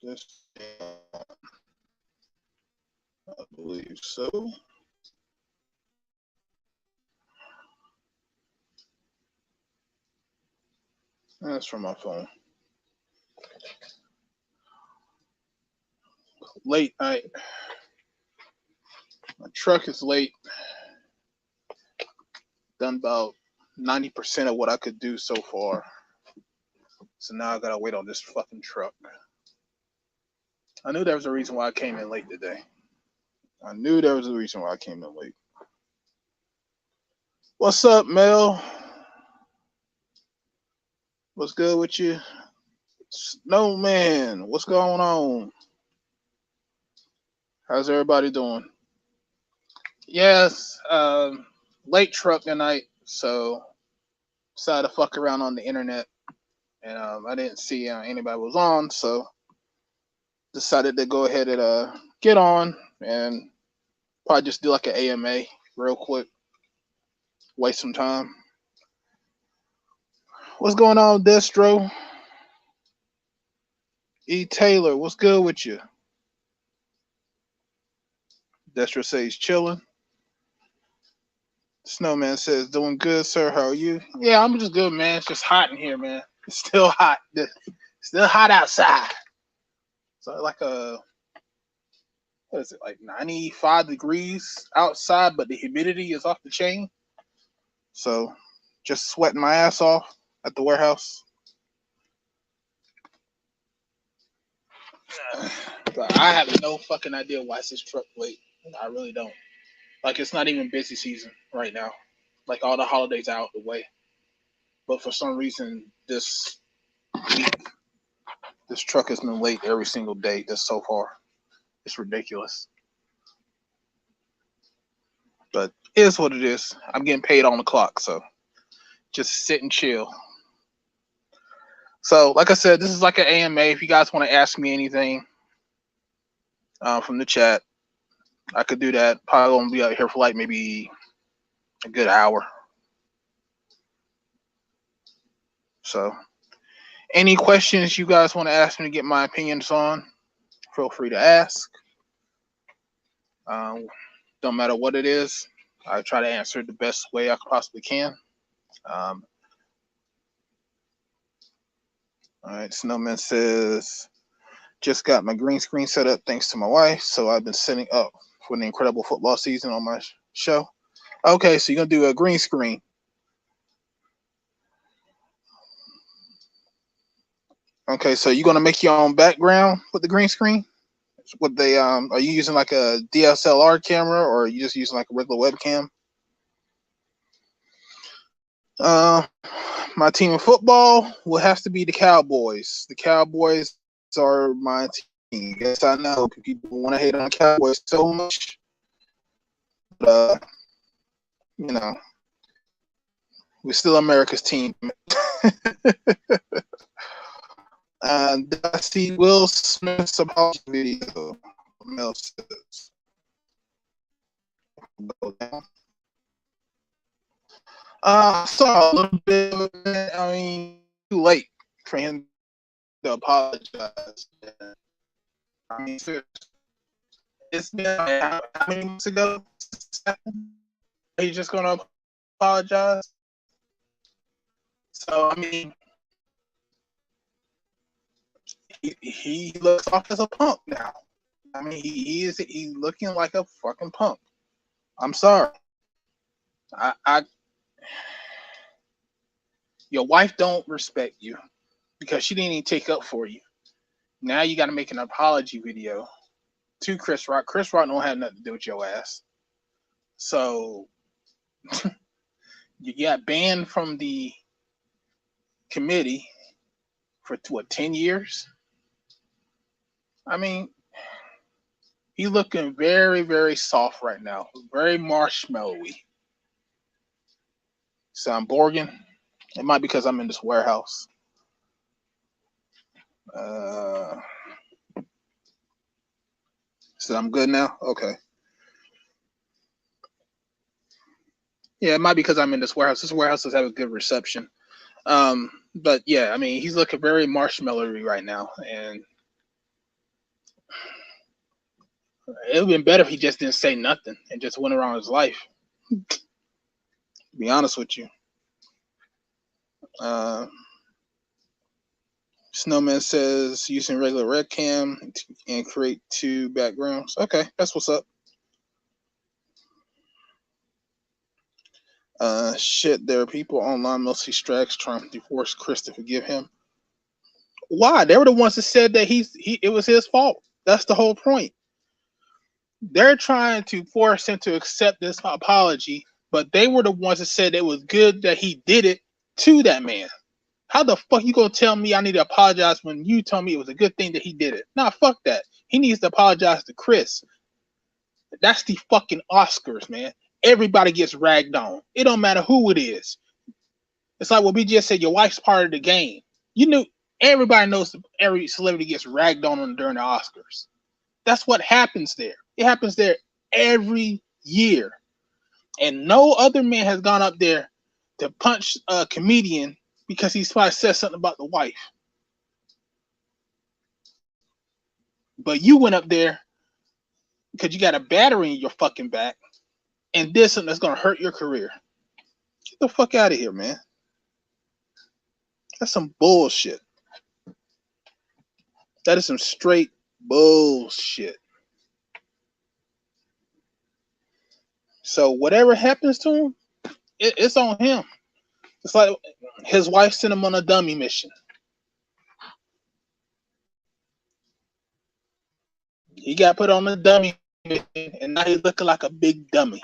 This, I believe so. That's from my phone. Late night. My truck is late. Done about 90% of what I could do so far. So now I gotta wait on this fucking truck. I knew there was a reason why I came in late today. I knew there was a reason why I came in late. What's up, Mel? What's good with you? Snowman, what's going on? How's everybody doing? Yes, late truck tonight, so decided to fuck around on the internet, and I didn't see anybody was on, so decided to go ahead and get on and probably just do like an AMA real quick, waste some time. What's going on, Destro? E. Taylor, what's good with you? Destro says chilling. Snowman says doing good, sir. How are you? Yeah, I'm just good, man. It's just hot in here, man. It's still hot. It's still hot outside. So like what is it, like 95 degrees outside, but the humidity is off the chain. So just sweating my ass off at the warehouse. But I have no fucking idea why it's this truck late. I really don't. Like, it's not even busy season right now. Like, all the holidays are out the way. But for some reason, this week, this truck has been late every single day just so far. It's ridiculous. But it is what it is. I'm getting paid on the clock, so just sit and chill. So, like I said, this is like an AMA. If you guys want to ask me anything from the chat, I could do that. Probably gonna be out here for like maybe a good hour. So, any questions you guys want to ask me to get my opinions on, feel free to ask. Don't matter what it is. I try to answer it the best way I possibly can. All right, Snowman says, just got my green screen set up thanks to my wife. So I've been setting up for the incredible football season on my show. Okay, so you're going to do a green screen. Okay, so you're going to make your own background with the green screen? What they are you using like a DSLR camera, or are you just using like a regular webcam? My team of football will have to be the Cowboys. The Cowboys are my team. Yes, I know people want to hate on the Cowboys so much, but you know, we're still America's team. And I see Will Smith's apology video. Mel says, go down. I saw a little bit of it. I mean, too late for him to apologize. I mean, it's been how many months ago? He's just going to apologize. So, I mean, he looks off as a punk now. I mean, he's looking like a fucking punk. I'm sorry. Your wife don't respect you because she didn't even take up for you. Now you got to make an apology video to Chris Rock. Chris Rock don't have nothing to do with your ass. So you got banned from the committee for what, 10 years? I mean, he's looking very, very soft right now. Very marshmallowy. So I'm Borgin. It might be because I'm in this warehouse. So I'm good now? Okay. Yeah, it might be because I'm in this warehouse. This warehouse does have a good reception. But yeah, I mean, he's looking very marshmallowy right now. And It would have been better if he just didn't say nothing and just went around his life. To be honest with you. Uh, Snowman says using regular red cam and create 2 backgrounds. Okay, that's what's up. Shit, there are people online, mostly Strax, trying to force Chris to forgive him. Why? They were the ones that said that it was his fault. That's the whole point. They're trying to force him to accept this apology, but they were the ones that said it was good that he did it to that man. How the fuck you gonna tell me I need to apologize when you told me it was a good thing that he did it? Nah, fuck that. He needs to apologize to Chris. That's the fucking Oscars, man. Everybody gets ragged on. It don't matter who it is. It's like what we just said. Your wife's part of the game. You knew everybody knows every celebrity gets ragged on during the Oscars. That's what happens there. It happens there every year, and no other man has gone up there to punch a comedian because he's probably said something about the wife. But you went up there because you got a battery in your fucking back and did something that's gonna hurt your career. Get the fuck out of here, man. That's some bullshit. That is some straight bullshit. So whatever happens to him, it's on him. It's like his wife sent him on a dummy mission. He got put on a dummy mission, and now he's looking like a big dummy.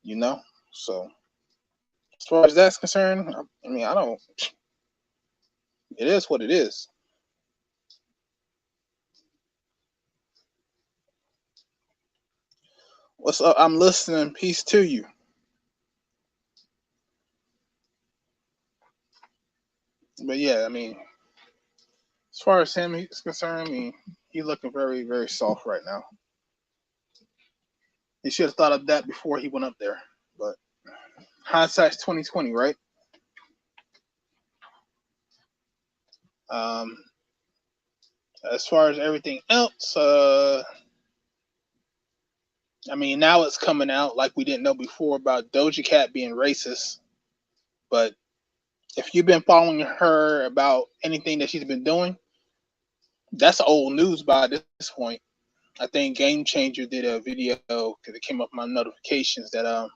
You know? So as far as that's concerned, I mean, I don't. It is what it is. What's up? I'm listening. Peace to you. But yeah, I mean, as far as him is concerned, I mean, he's looking very, very soft right now. He should have thought of that before he went up there. But hindsight's 2020, right? Um, as far as everything else, I mean, now it's coming out like we didn't know before about Doja Cat being racist. But if you've been following her about anything that she's been doing, that's old news by this point. I think Game Changer did a video because it came up my notifications that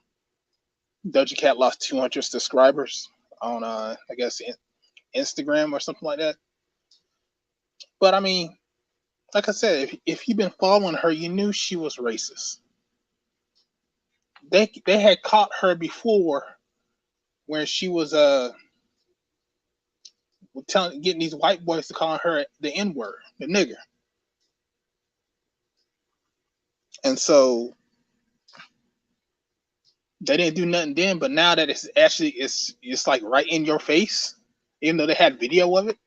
Doja Cat lost 200 subscribers on I guess Instagram or something like that. But I mean, like I said, if you've been following her, you knew she was racist. They had caught her before where she was getting these white boys to call her the N word, the nigger, and so they didn't do nothing then. But now that it's like right in your face, even though they had video of it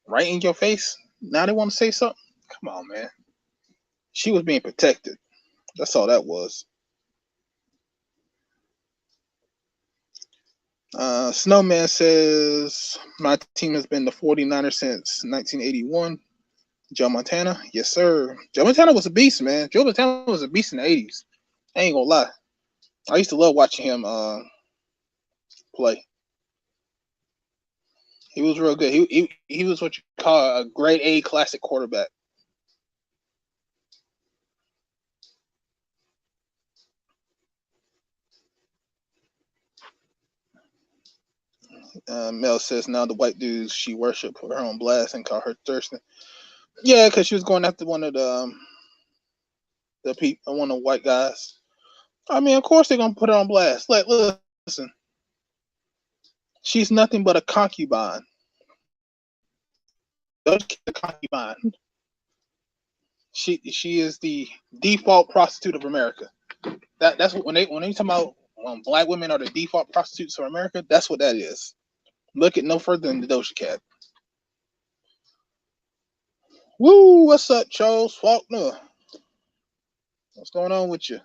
right in your face, now they want to say something. Come on, man. She was being protected. That's all that was. Snowman says, my team has been the 49ers since 1981. Joe Montana? Yes, sir. Joe Montana was a beast, man. Joe Montana was a beast in the 80s. I ain't gonna lie. I used to love watching him play. He was real good. He was what you call a grade A classic quarterback. Mel says now the white dudes she worshiped put her on blast and called her Thurston. Yeah, because she was going after one of the people, one of the white guys. I mean, of course they're gonna put her on blast. Like, listen, she's nothing but a concubine. Don't get a concubine. She is the default prostitute of America. That's what when they talk about black women are the default prostitutes of America. That's what that is. Look at no further than the Doja Cat. Woo! What's up, Charles Faulkner? What's going on with you?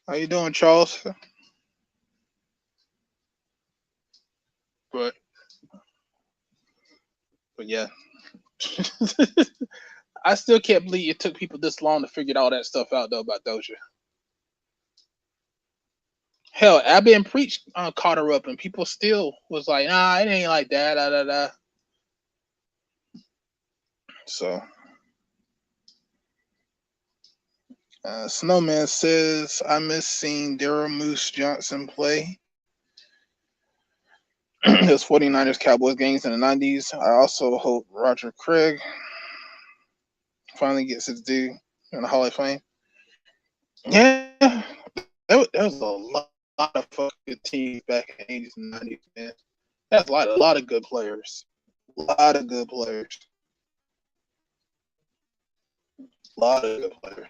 How you doing, Charles? But yeah, I still can't believe it took people this long to figure all that stuff out though about Doja. Hell, Abby and Preach caught her up, and people still was like, "Nah, it ain't like that." Da da da. So, Snowman says, "I miss seeing Daryl Moose Johnson play." Those 49ers Cowboys games in the 90s. I also hope Roger Craig finally gets his due in the Hall of Fame. Yeah, there was a lot of fucking teams back in the 80s and 90s, man. That's a lot of good players. A lot of good players. A lot of good players.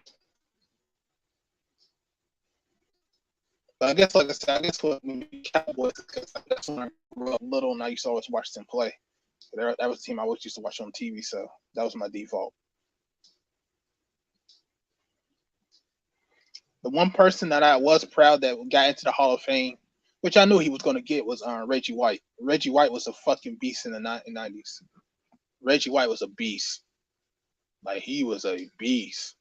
But I guess, like I said, I guess what Cowboys, because that's when I grew up little and I used to always watch them play. That was the team I always used to watch on TV, so that was my default. The one person that I was proud that got into the Hall of Fame, which I knew he was going to get, was Reggie White. Reggie White was a fucking beast in the 90s. Reggie White was a beast. Like, he was a beast.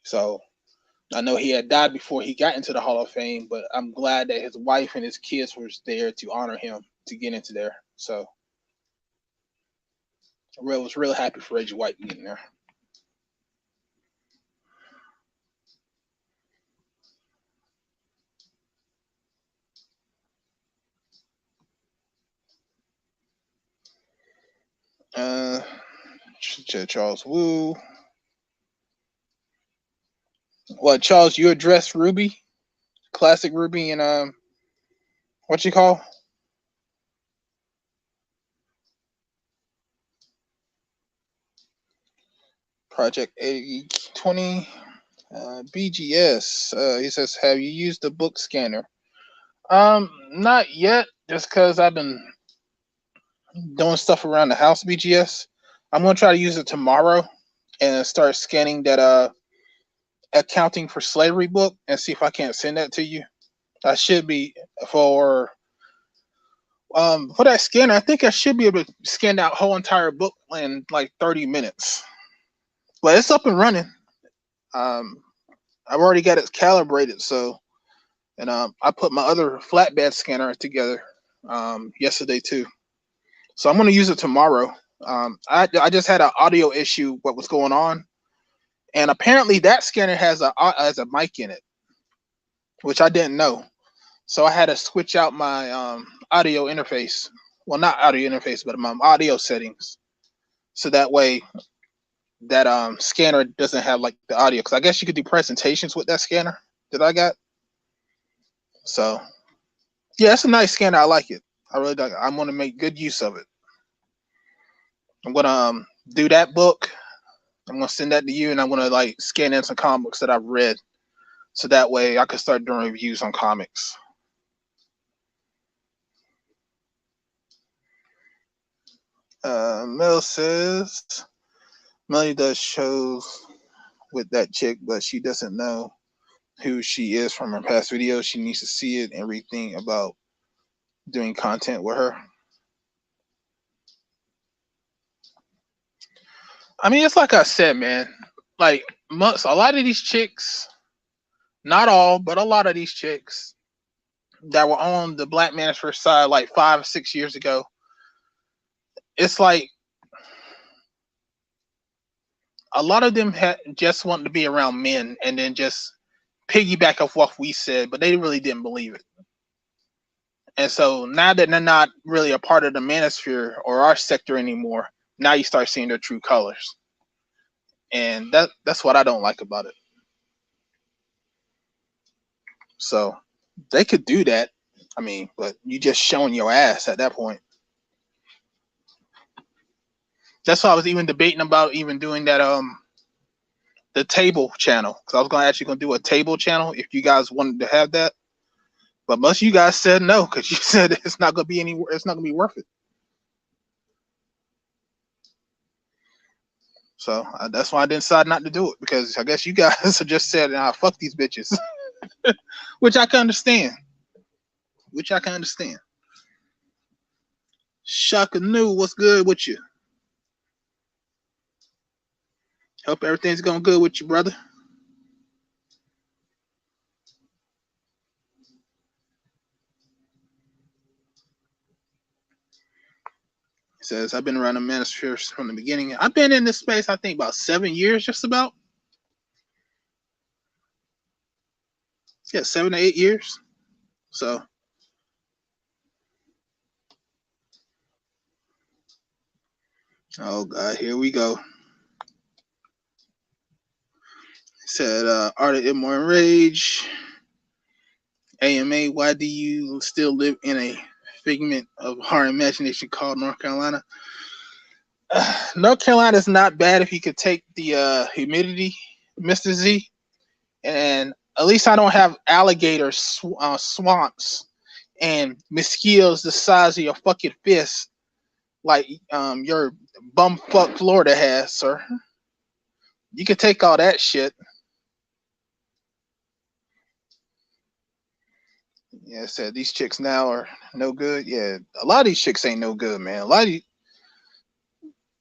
So I know he had died before he got into the Hall of Fame, but I'm glad that his wife and his kids were there to honor him to get into there. So I was real happy for Reggie White getting there. Charles Wu. What, Charles, you addressed Ruby? Classic Ruby and what you call? Project 8020. BGS. He says, have you used the book scanner? Not yet, just because I've been doing stuff around the house. BGS. I'm gonna try to use it tomorrow and start scanning that accounting for slavery book and see if I can't send that to you. I should be for that scanner. I think I should be able to scan that whole entire book in like 30 minutes. But it's up and running. Um, I've already got it calibrated, so and I put my other flatbed scanner together yesterday too. So I'm gonna use it tomorrow. I just had an audio issue. What was going on? And apparently that scanner has a mic in it, which I didn't know. So I had to switch out my audio interface. Well, not audio interface, but my audio settings, so that way that scanner doesn't have like the audio. Because I guess you could do presentations with that scanner that I got. So yeah, it's a nice scanner. I like it. I really like it. I'm gonna make good use of it. I'm gonna do that book. I'm gonna send that to you, and I'm gonna like scan in some comics that I've read, so that way I can start doing reviews on comics. Mel says Melly does shows with that chick, but she doesn't know who she is from her past videos. She needs to see it and rethink about doing content with her. I mean, it's like I said, man. Like a lot of these chicks, not all, but a lot of these chicks that were on the Black Manosphere side like 5 or 6 years ago, it's like a lot of them just wanted to be around men and then just piggyback off what we said, but they really didn't believe it. And so now that they're not really a part of the manosphere or our sector anymore, now you start seeing their true colors. And that's what I don't like about it. So they could do that. I mean, but you just showing your ass at that point. That's why I was even debating about even doing that the table channel, because I was gonna do a table channel if you guys wanted to have that. But most of you guys said no, because you said it's not gonna be it's not gonna be worth it. So that's why I decided not to do it, because I guess you guys have just said, "Nah, fuck these bitches," which I can understand. Shaka New, what's good with you? Hope everything's going good with you, brother. He says, I've been around the manosphere from the beginning. I've been in this space, I think, about 7 years, just about. Yeah, 7 to 8 years. So, oh, God, here we go. He said, Art of Immoral Rage. A.M.A, why do you still live in a figment of our imagination called North Carolina? North Carolina is not bad if you could take the humidity, Mr. Z. And at least I don't have alligator swamps and mosquitoes the size of your fucking fist like your bumfuck Florida has, sir. You can take all that shit. Yeah, said these chicks now are no good. Yeah, a lot of these chicks ain't no good, man. A lot of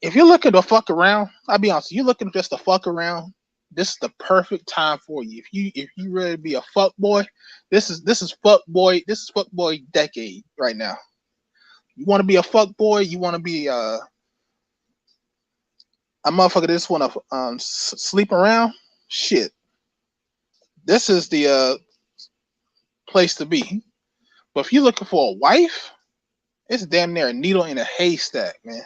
if you're looking to fuck around, I'll be honest, you're looking just to fuck around. This is the perfect time for you. If you ready to be a fuck boy, this is fuck boy decade right now. You want to be a fuck boy? You want to be a motherfucker that just want to sleep around? Shit, this is the place to be. But if you're looking for a wife, it's damn near a needle in a haystack, man.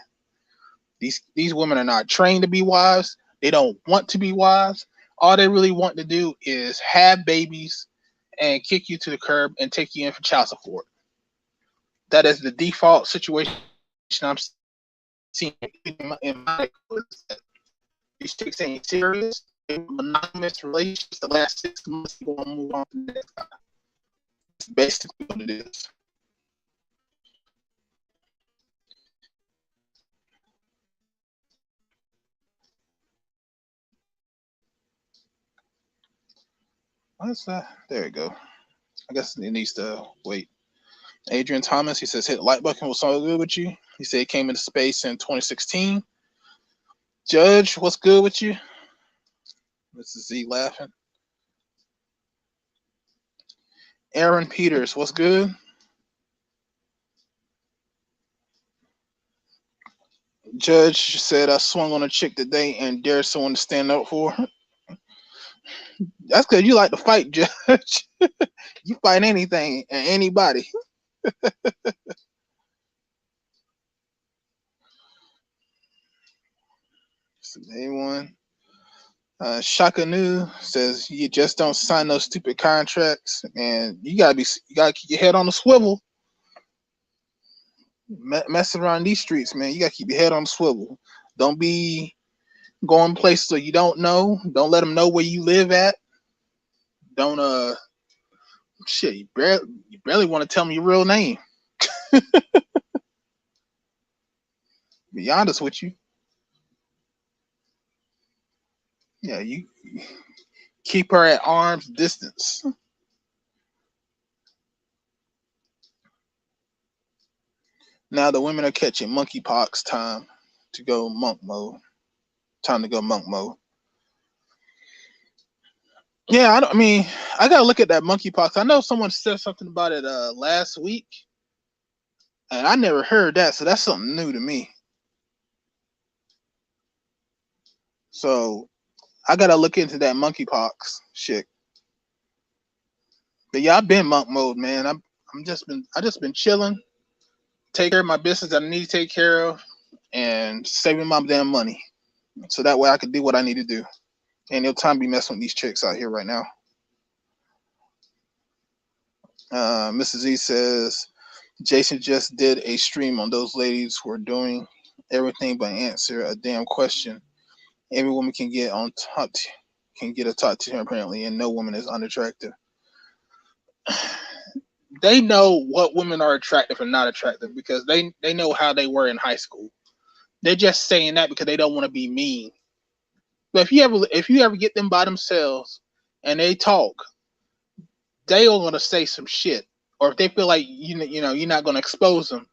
These women are not trained to be wives. They don't want to be wives. All they really want to do is have babies and kick you to the curb and take you in for child support. That is the default situation I'm seeing in my these chicks ain't serious. They were monogamous relationships the last 6 months. They want to move on to the next guy. It's basically what it is. What's that? There you go. I guess it needs to wait. Adrian Thomas, he says, hit like button was so good with you. He said he came into space in 2016. Judge, what's good with you? Mrs. Z laughing. Aaron Peters, what's good? Judge said I swung on a chick today and dared someone to stand up for her. That's because you like to fight, Judge. You fight anything and anybody. Anyone? Shaka Nu says you just don't sign those stupid contracts, and you gotta keep your head on the swivel. Messing around these streets, man. You gotta keep your head on the swivel. Don't be going places that you don't know. Don't let them know where you live at. Don't shit. You barely want to tell me your real name. Be honest with you. Yeah, you keep her at arm's distance. Now the women are catching monkeypox. Time to go monk mode. Time to go monk mode. Yeah, I mean, I gotta look at that monkeypox. I know someone said something about it last week, and I never heard that, so that's something new to me. So I gotta look into that monkeypox shit. But yeah, I've been monk mode, man. I just been chilling, take care of my business that I need to take care of, and saving my damn money, so that way I can do what I need to do. Ain't no time to be messing with these chicks out here right now. Mrs. Z says Jason just did a stream on those ladies who are doing everything but answer a damn question. Every woman can get on top, can get a top to him apparently, and no woman is unattractive. They know what women are attractive and not attractive because they know how they were in high school. They're just saying that because they don't want to be mean. But if you ever get them by themselves and they talk, they are gonna say some shit. Or if they feel like you know you're not gonna expose them,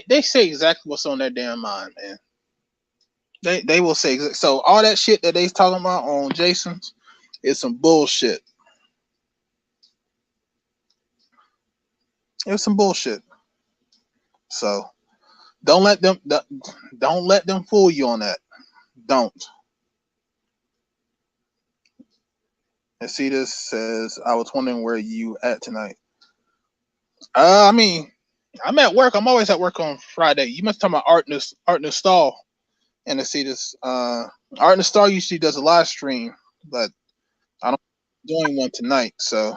They say exactly what's on their damn mind, man. They will say so. All that shit that they talking about on Jason's is some bullshit. It's some bullshit. So don't let them don't let them fool you on that. Don't. And see this says I was wondering where you at tonight. I mean, I'm at work. I'm always at work on Friday. You must talk about Art in the Stall. And to see this, Art in the Stall usually does a live stream, but I don't doing one tonight. So,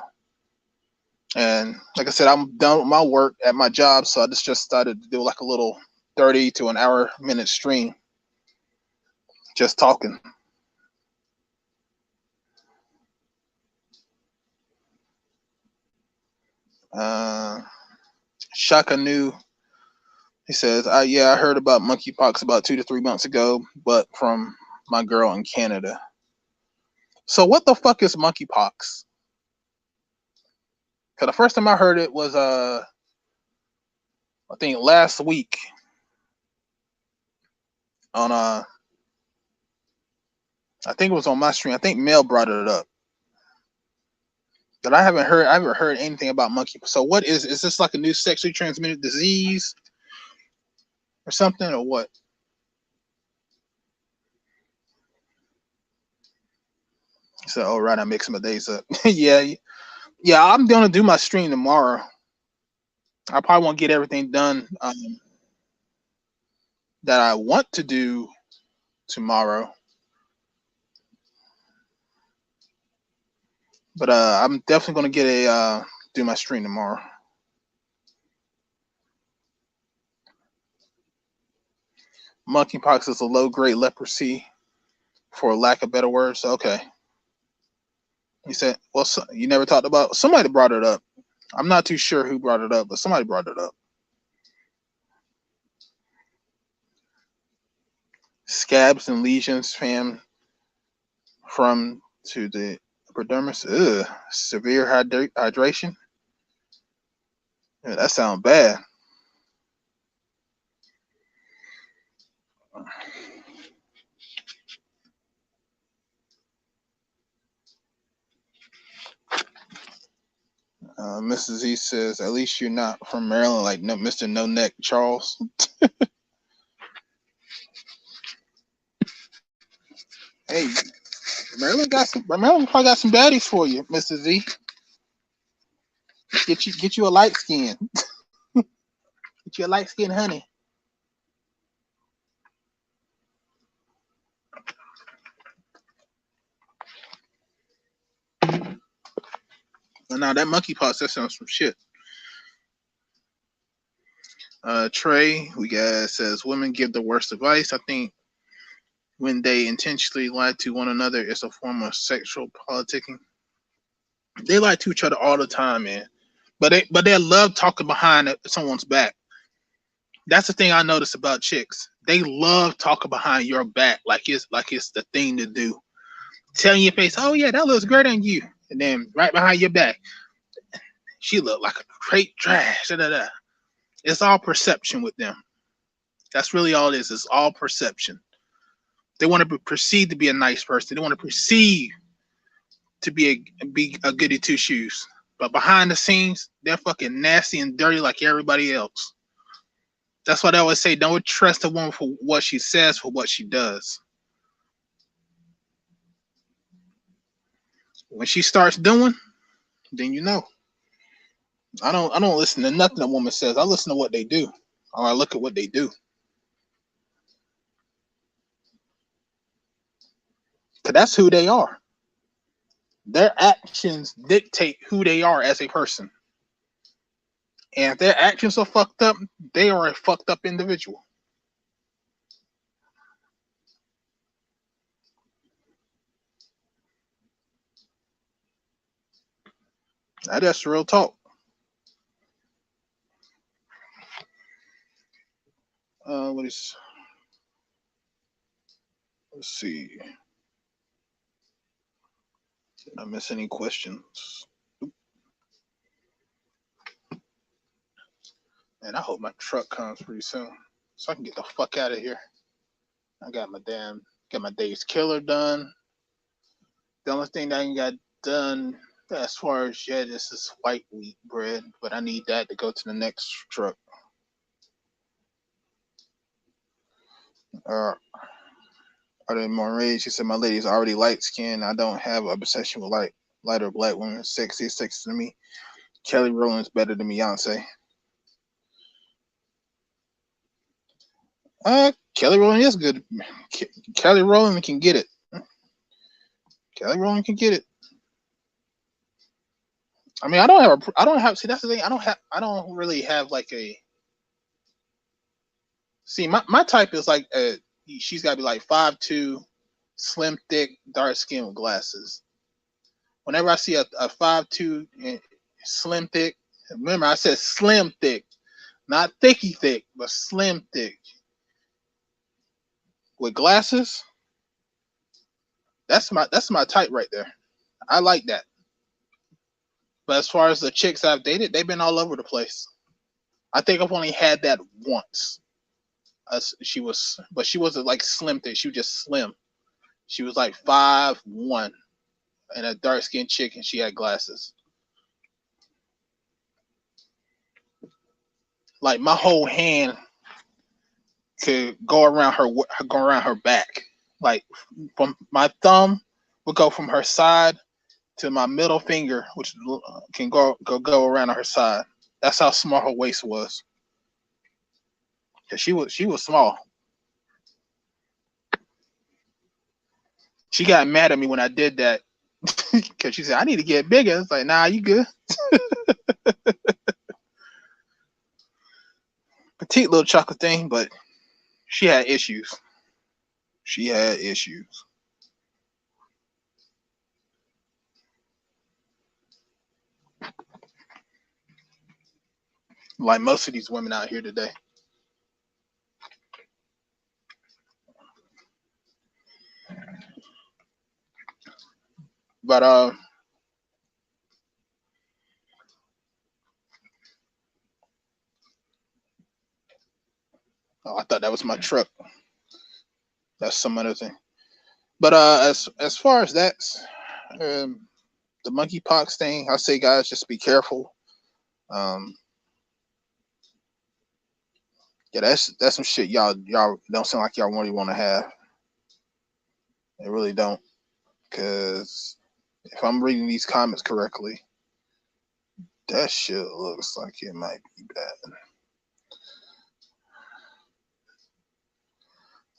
and like I said, I'm done with my work at my job, so I just started to do like a little 30 to an hour minute stream, just talking. Uh, Shaka knew. He says, yeah, I heard about monkeypox about 2 to 3 months ago, but from my girl in Canada. So what the fuck is monkeypox? Because the first time I heard it was I think last week on I think it was on my stream. I think Mel brought it up. But I haven't heard anything about monkeypox. So what is this like a new sexually transmitted disease or something or what? So oh right, I mixed my days up. Yeah, I'm gonna do my stream tomorrow. I probably won't get everything done that I want to do tomorrow. But I'm definitely gonna get a do my stream tomorrow. Monkeypox is a low grade leprosy, for lack of better words. Okay. He said, well, so, you never talked about, somebody brought it up. I'm not too sure who brought it up, but somebody brought it up. Scabs and lesions, fam, from to the epidermis. Ugh, severe hydration. Yeah, that sounds bad. Mrs. Z says, at least you're not from Maryland like no, Mr. No Neck Charles. Hey, Maryland probably got some baddies for you, Mr. Z. Get you a light skin. Get you a light skin honey. Now that monkeypox, that sounds some shit. Trey, we got says women give the worst advice. I think when they intentionally lie to one another, it's a form of sexual politicking. They lie to each other all the time, man. But they love talking behind someone's back. That's the thing I notice about chicks. They love talking behind your back like it's the thing to do. Telling your face, oh yeah, that looks great on you, and then right behind your back, she looked like a great trash. Da, da, da. It's all perception with them. That's really all it is. It's all perception. They want to be perceived to be a nice person. They want to perceive to be a goody two shoes. But behind the scenes, they're fucking nasty and dirty like everybody else. That's why they always say, don't trust a woman for what she says, for what she does. When she starts doing, then you know. I don't listen to nothing a woman says. I listen to what they do. Or I look at what they do. Cause that's who they are. Their actions dictate who they are as a person. And if their actions are fucked up, they are a fucked up individual. That's real talk. What is? Let's see. Did I miss any questions? And I hope my truck comes pretty soon so I can get the fuck out of here. I got my day's killer done. The only thing that I ain't got done as far as yet is this white wheat bread, but I need that to go to the next truck. Uh, Other than Moray, she said my lady's already light skinned. I don't have an obsession with lighter black women. Sexy to me. Kelly Rowland's better than Beyonce. Kelly Rowland is good. Kelly Rowland can get it. Kelly Rowland can get it. I mean, I don't have. See, that's the thing. I don't really have like a. See, my type is like she's got to be like 5'2", slim, thick, dark skin with glasses. Whenever I see a 5'2", slim, thick. Remember, I said slim, thick, not thicky, thick, but slim, thick with glasses. That's my type right there. I like that. But as far as the chicks I've dated, they've been all over the place. I think I've only had that once. But she wasn't like slim thick. She was just slim. She was like 5'1" and a dark skinned chick, and she had glasses. Like my whole hand could go around her back. Like from my thumb would go from her side to my middle finger, which can go around her side. That's how small her waist was. Cause she was small. She got mad at me when I did that because she said I need to get bigger. It's like, nah, you good. Petite little chocolate thing, but she had issues. She had issues. Like most of these women out here today. But oh, I thought that was my truck. That's some other thing. But as far as that's the monkeypox thing, I say guys just be careful. Um, yeah, that's some shit y'all don't sound like y'all really want to have. They really don't, because if I'm reading these comments correctly, that shit looks like it might be bad.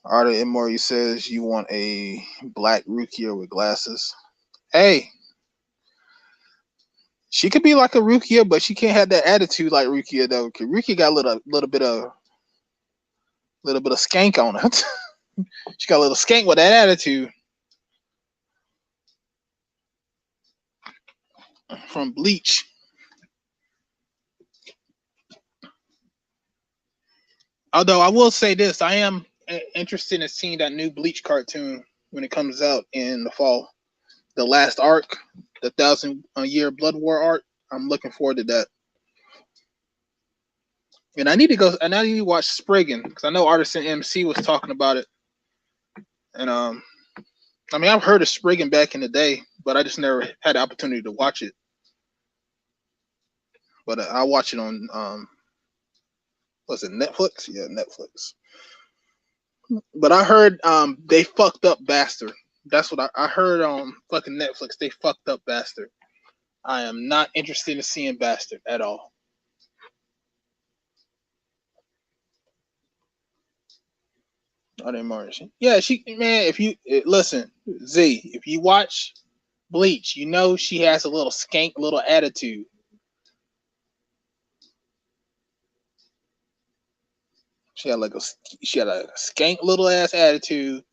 Arta Imori says you want a black Rukia with glasses. Hey, she could be like a Rukia, but she can't have that attitude like Rukia though. Cause Rukia got a little bit of skank on her. She got a little skank with that attitude from Bleach. Although I will say this, I am interested in seeing that new Bleach cartoon when it comes out in the fall. The last arc, the 1,000-year Blood War arc. I'm looking forward to that. And I need to watch Spriggan because I know Artisan MC was talking about it. And I mean I've heard of Spriggan back in the day, but I just never had the opportunity to watch it. But I watch it on was it Netflix? Yeah, Netflix. But I heard they fucked up Bastard. That's what I heard on fucking Netflix. They fucked up Bastard. I am not interested in seeing Bastard at all. I didn't March. Yeah, she man. If you listen, Z, if you watch Bleach, you know she has a little skank, little attitude. She had a skank little ass attitude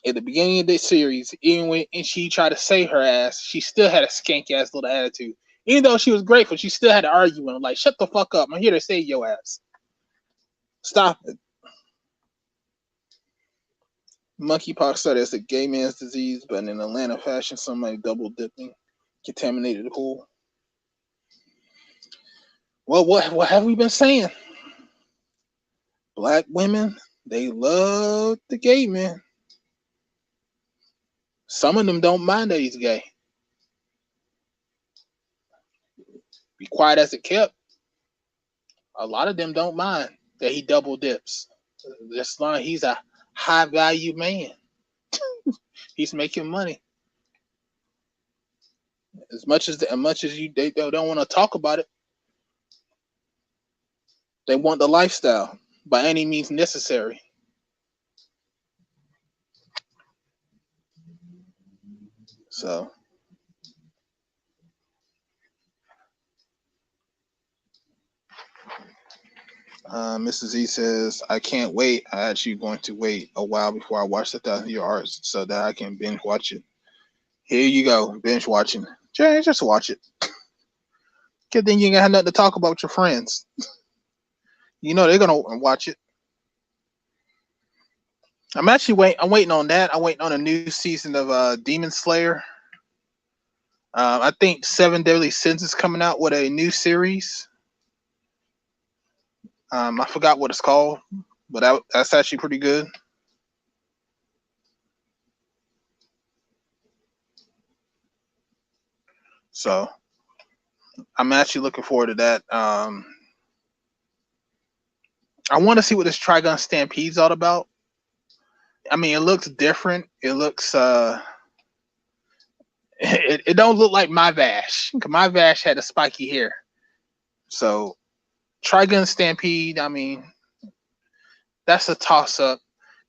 at the beginning of this series. Even when she tried to save her ass, she still had a skank ass little attitude. Even though she was grateful, she still had to argue with him. Like, shut the fuck up! I'm here to save your ass. Stop it. Monkeypox started as a gay man's disease, but in Atlanta fashion, somebody double dipping contaminated the pool. Well, what have we been saying? Black women, they love the gay men. Some of them don't mind that he's gay. Be quiet as it kept. A lot of them don't mind that he double dips. This line, he's a high value man. He's making money. As much as you they don't want to talk about it, they want the lifestyle by any means necessary. So Mrs. E says, I can't wait. I actually going to wait a while before I watch the 1,000 Year Arcs so that I can binge watch it. Here you go, binge watching. Just watch it. Cause then you ain't got nothing to talk about with your friends. You know they're gonna watch it. I'm waiting on that. I'm waiting on a new season of Demon Slayer. I think Seven Deadly Sins is coming out with a new series. I forgot what it's called, but that's actually pretty good. So I'm actually looking forward to that. I want to see what this Trigun Stampede's all about. I mean, it looks different. It looks it don't look like my Vash. My Vash had a spiky hair. So Trigun Stampede, I mean, that's a toss up.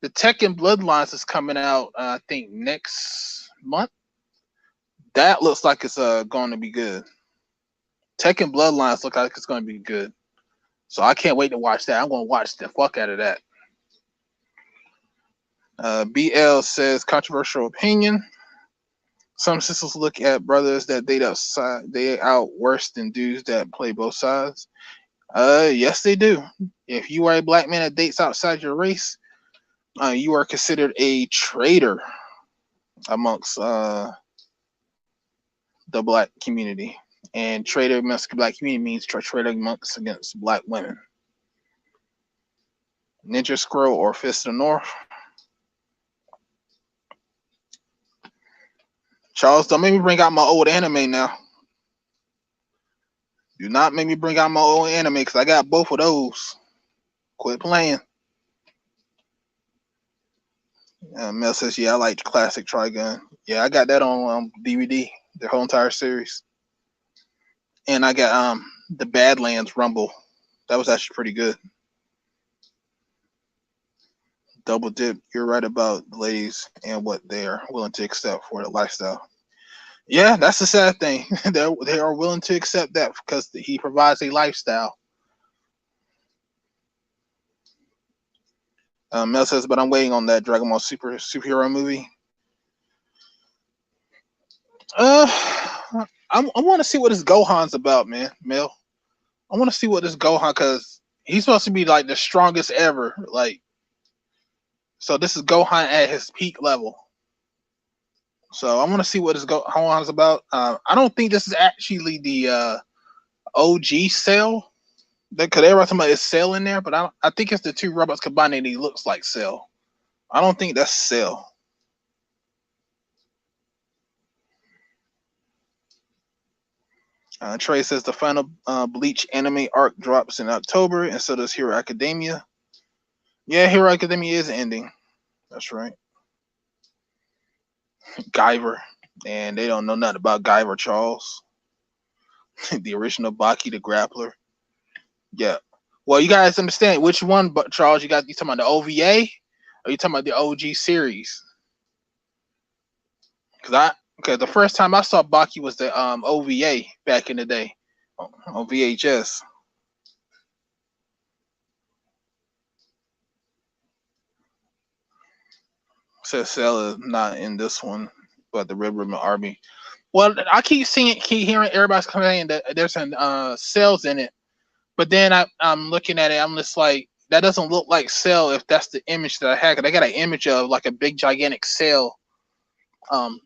The Tekken Bloodlines is coming out, I think next month. That looks like it's going to be good. Tekken Bloodlines look like it's going to be good. So I can't wait to watch that. I'm going to watch the fuck out of that. BL says controversial opinion. Some sisters look at brothers that date out worse than dudes that play both sides. Yes, they do. If you are a black man that dates outside your race, you are considered a traitor amongst the black community. And traitor amongst the black community means traitor amongst against black women. Ninja Scroll or Fist of the North. Charles, don't make me bring out my old anime now. Do not make me bring out my old anime because I got both of those. Quit playing. Mel says, yeah, I like classic Trigun. Yeah, I got that on DVD, the whole entire series. And I got the Badlands Rumble. That was actually pretty good. Double dip. You're right about the ladies and what they are willing to accept for the lifestyle. Yeah, that's the sad thing. They are willing to accept that because he provides a lifestyle. Mel says, but I'm waiting on that Dragon Ball superhero movie. I want to see what this Gohan's about, man. Mel, I want to see what this Gohan, because he's supposed to be like the strongest ever. Like, so this is Gohan at his peak level. So I want to see what this Gohan's about. I don't think this is actually the OG Cell. Because everybody's talking about it's Cell in there, but I think it's the two robots combined and he looks like Cell. I don't think that's Cell. Trey says the final Bleach anime arc drops in October, and so does Hero Academia. Yeah, Hero Academia is ending. That's right. Guyver. And they don't know nothing about Guyver Charles. The original Baki the Grappler. Yeah. Well, you guys understand which one, but Charles, you talking about the OVA or you talking about the OG series? Because the first time I saw Baki was the OVA back in the day on VHS. Says Cell is not in this one, but the Red Ribbon Army. Well, I keep hearing everybody's complaining that there's some cells in it, but then I'm looking at it, I'm just like, that doesn't look like Cell if that's the image that I had. Cause I got an image of like a big gigantic Cell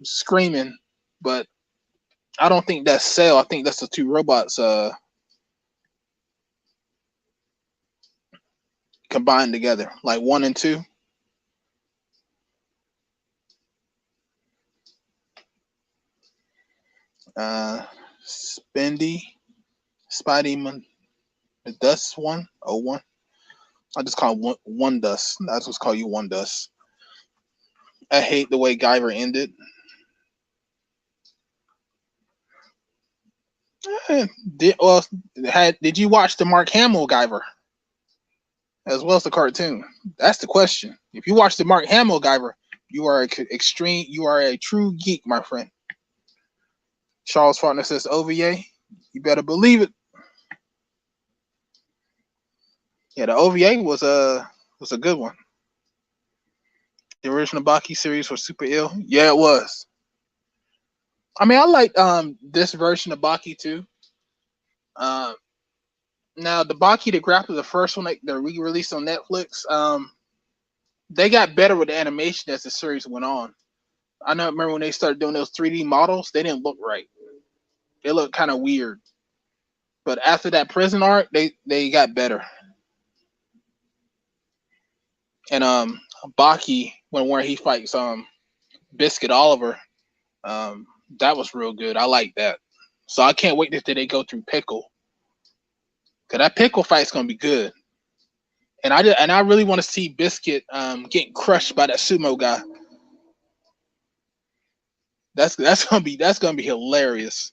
screaming, but I don't think that's Cell. I think that's the two robots combined together, like 1 and 2. Spendy, Spidey, the Dust 101. I just call him one Dust. I just call you One Dust. I hate the way Guyver ended. Did you watch the Mark Hamill Guyver as well as the cartoon? That's the question. If you watch the Mark Hamill Guyver, you are a true geek, my friend. Charles Faulkner says OVA. You better believe it. Yeah, the OVA was a good one. The original Baki series was super ill. Yeah, it was. I mean, I like this version of Baki too. Now the Baki the Grapple, the first one that they re-released on Netflix, they got better with the animation as the series went on. I know. Remember when they started doing those 3D models? They didn't look right. They looked kind of weird. But after that prison arc, they got better. And Baki, where he fights Biscuit Oliver, that was real good. I like that. So I can't wait until they go through Pickle, cause that Pickle fight's gonna be good. And I really want to see Biscuit getting crushed by that sumo guy. That's gonna be hilarious.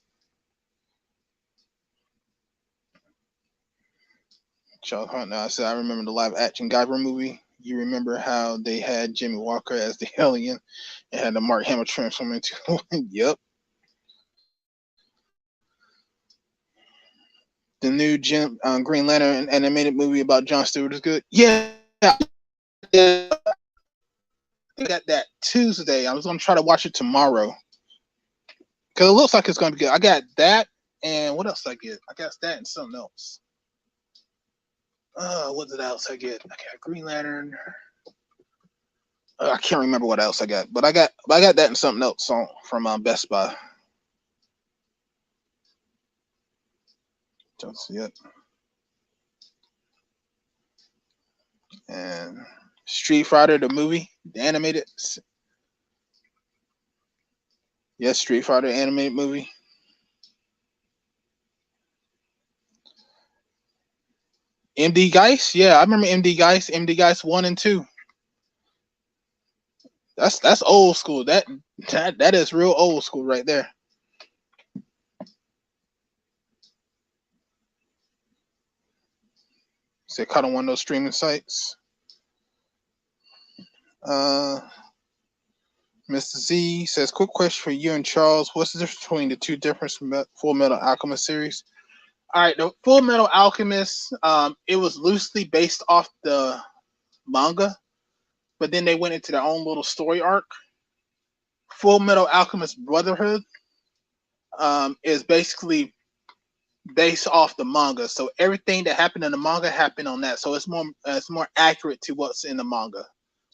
Charles Hunt. Now I said I remember the live action Guyver movie. You remember how they had Jimmy Walker as the alien and had the Mark Hamill transform into one? Yep. The new Green Lantern animated movie about Jon Stewart is good. Yeah, I got that Tuesday. I was gonna try to watch it tomorrow because it looks like it's gonna be good. I got that, and what else did I get? I got that and something else. What did else I get? I got Green Lantern. I can't remember what else I got, but I got that and something else from Best Buy. Don't see it. And Street Fighter the movie, the animated. Yes, Street Fighter animated movie. MD Geist, yeah, I remember MD Geist. MD Geist 1 and 2. That's old school. That is real old school right there. So caught on one of those streaming sites. Mr. Z says, quick question for you and Charles. What's the difference between the two different Full Metal Alchemist series? All right, the Full Metal Alchemist, it was loosely based off the manga, but then they went into their own little story arc. Full Metal Alchemist Brotherhood is basically based off the manga, so everything that happened in the manga happened on that. So it's more accurate to what's in the manga.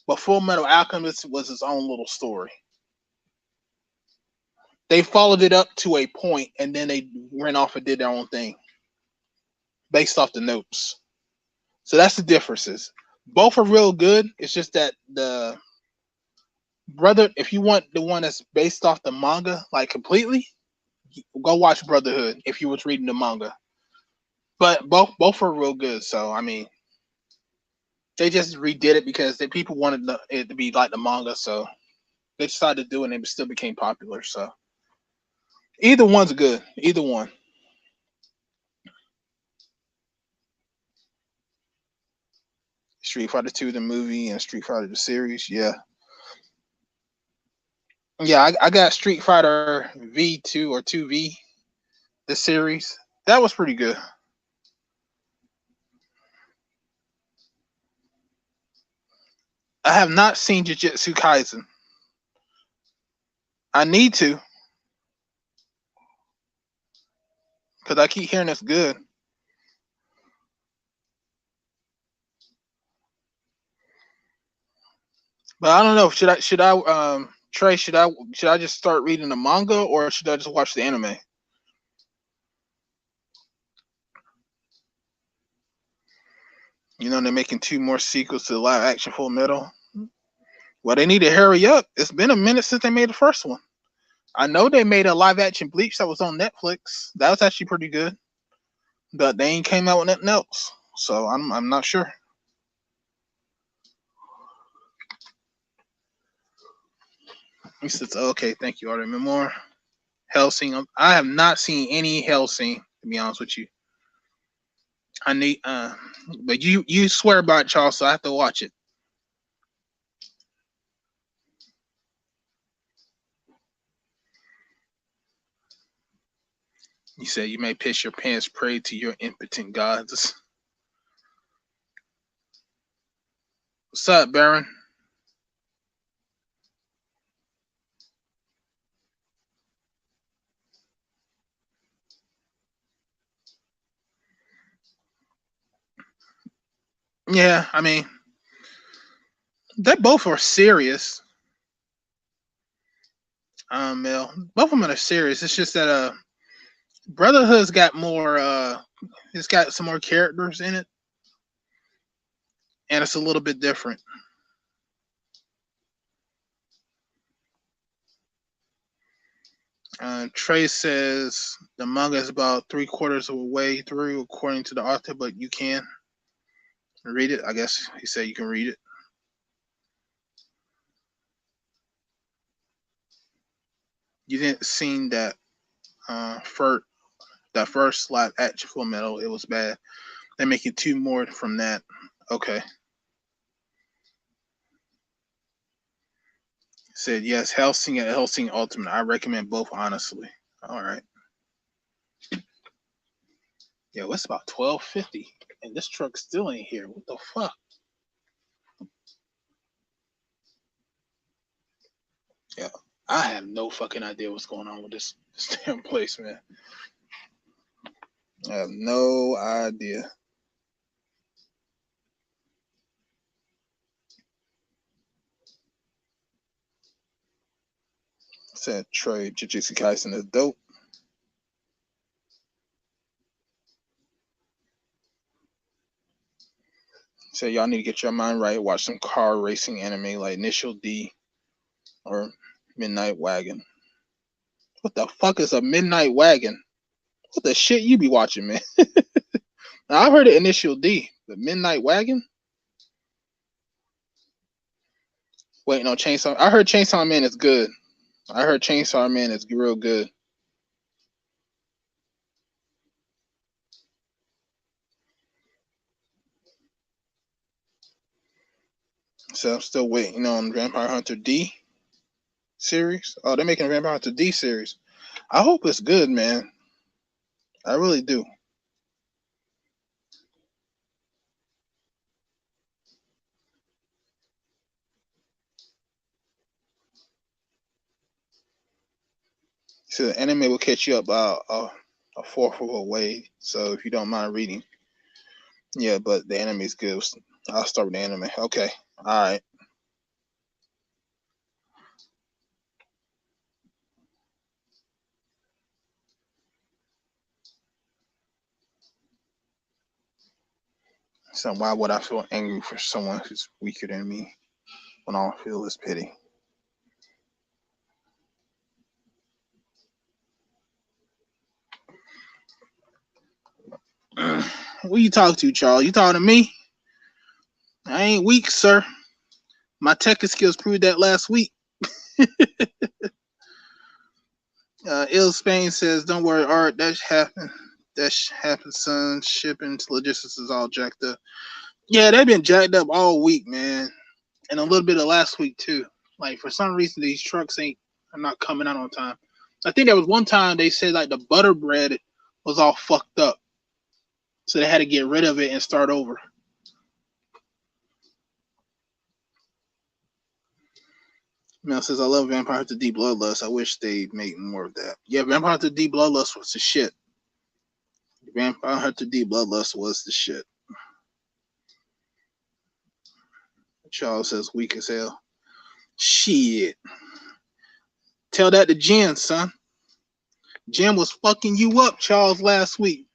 But Full Metal Alchemist was its own little story. They followed it up to a point, and then they went off and did their own thing based off the notes. So that's the differences. Both are real good. It's just that the brother, if you want the one that's based off the manga, like completely, go watch Brotherhood if you was reading the manga. But both are real good. So I mean, they just redid it because people wanted it to be like the manga, so they decided to do it, and it still became popular. So either one's good. Either one. Street Fighter 2, the movie, and Street Fighter the series. Yeah. Yeah, I got Street Fighter V2 or 2V, the series. That was pretty good. I have not seen Jujutsu Kaisen. I need to, because I keep hearing it's good. But I don't know. Trey, should I just start reading the manga, or should I just watch the anime? You know, they're making 2 more sequels to the live action Full Metal. Well, they need to hurry up. It's been a minute since they made the first one. I know they made a live action Bleach that was on Netflix. That was actually pretty good. But they ain't came out with nothing else. So I'm not sure. He says, okay, thank you, Arthur Memoir. Hellsing. I have not seen any Hellsing, to be honest with you. I need but you swear by it, Charles, so I have to watch it. You said you may piss your pants, pray to your impotent gods. What's up, Baron? Yeah, I mean, they both are serious. Mel. Both of them are serious. It's just that Brotherhood's got more it's got some more characters in it. And it's a little bit different. Trey says the manga is about 3/4 of the way through, according to the author, but you can read it. I guess he said you can read it. You didn't see that first live action Full Metal. It was bad. They're making 2 more from that. Okay. Said yes, Hellsing and Hellsing Ultimate. I recommend both, honestly. All right. Yo, it's about 12:50, and this truck still ain't here. What the fuck? Yeah, I have no fucking idea what's going on with this damn place, man. I have no idea. Said Trey, Jujutsu Kaisen is dope. Said y'all need to get your mind right. Watch some car racing anime like Initial D or Midnight Wagon. What the fuck is a Midnight Wagon? What the shit you be watching, man? Now, I've heard of Initial D, but Midnight Wagon? Wait, no, Chainsaw. I heard Chainsaw Man is good. I heard Chainsaw Man is real good. So I'm still waiting on Vampire Hunter D series. Oh, they're making a Vampire Hunter D series. I hope it's good, man. I really do. So the anime will catch you up a fourth of a way. So if you don't mind reading, yeah, but the anime is good. I'll start with the anime. Okay, all right. So why would I feel angry for someone who's weaker than me when all I feel is pity? Who you talk to, Charles? You talking to me? I ain't weak, sir. My tech skills proved that last week. Ill Spain says, "Don't worry, Art. That happened. That happened, son. Shipping logistics is all jacked up. Yeah, they've been jacked up all week, man, and a little bit of last week too. Like for some reason, these trucks are not coming out on time. I think there was one time they said like the butter bread was all fucked up, so they had to get rid of it and start over." Mel says, "I love Vampire Hunter D Bloodlust. I wish they'd make more of that." Yeah, Vampire Hunter D Bloodlust was the shit. Vampire Hunter D Bloodlust was the shit. Charles says, "Weak as hell." Shit. Tell that to Jen, son. Jen was fucking you up, Charles, last week.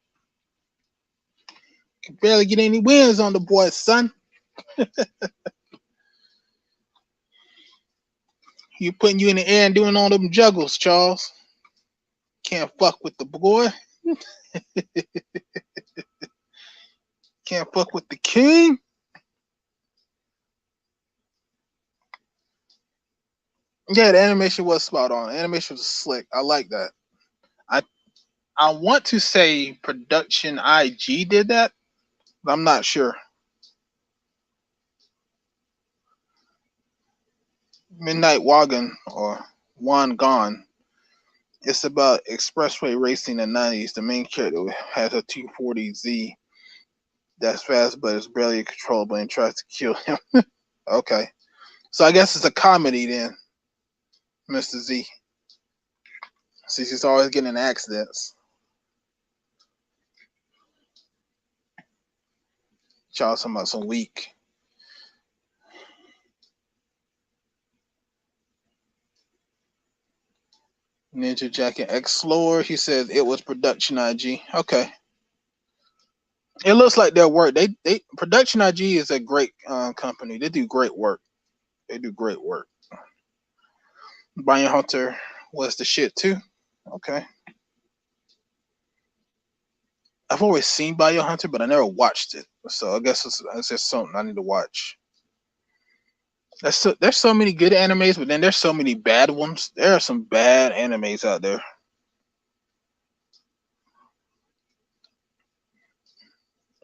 can barely get any wins on the boy, son. You putting you in the air and doing all them juggles, Charles. Can't fuck with the boy. Can't fuck with the king. Yeah, the animation was spot on. The animation was slick. I like that. I I want to say Production IG did that, but I'm not sure. Midnight Wagon or Wangan. It's about expressway racing in the 90s. The main character has a 240Z that's fast, but it's barely controllable and tries to kill him. Okay. So I guess it's a comedy then, Mr. Z. Since he's always getting in accidents. Y'all talking about some weak. Ninja Jacket Explorer. He said it was Production IG. Okay. It looks like their work. They Production IG is a great company. They do great work. They do great work. Brian Hunter was the shit too. Okay. I've always seen Biohunter, but I never watched it. So I guess it's just something I need to watch. There's so many good animes, but then there's so many bad ones. There are some bad animes out there.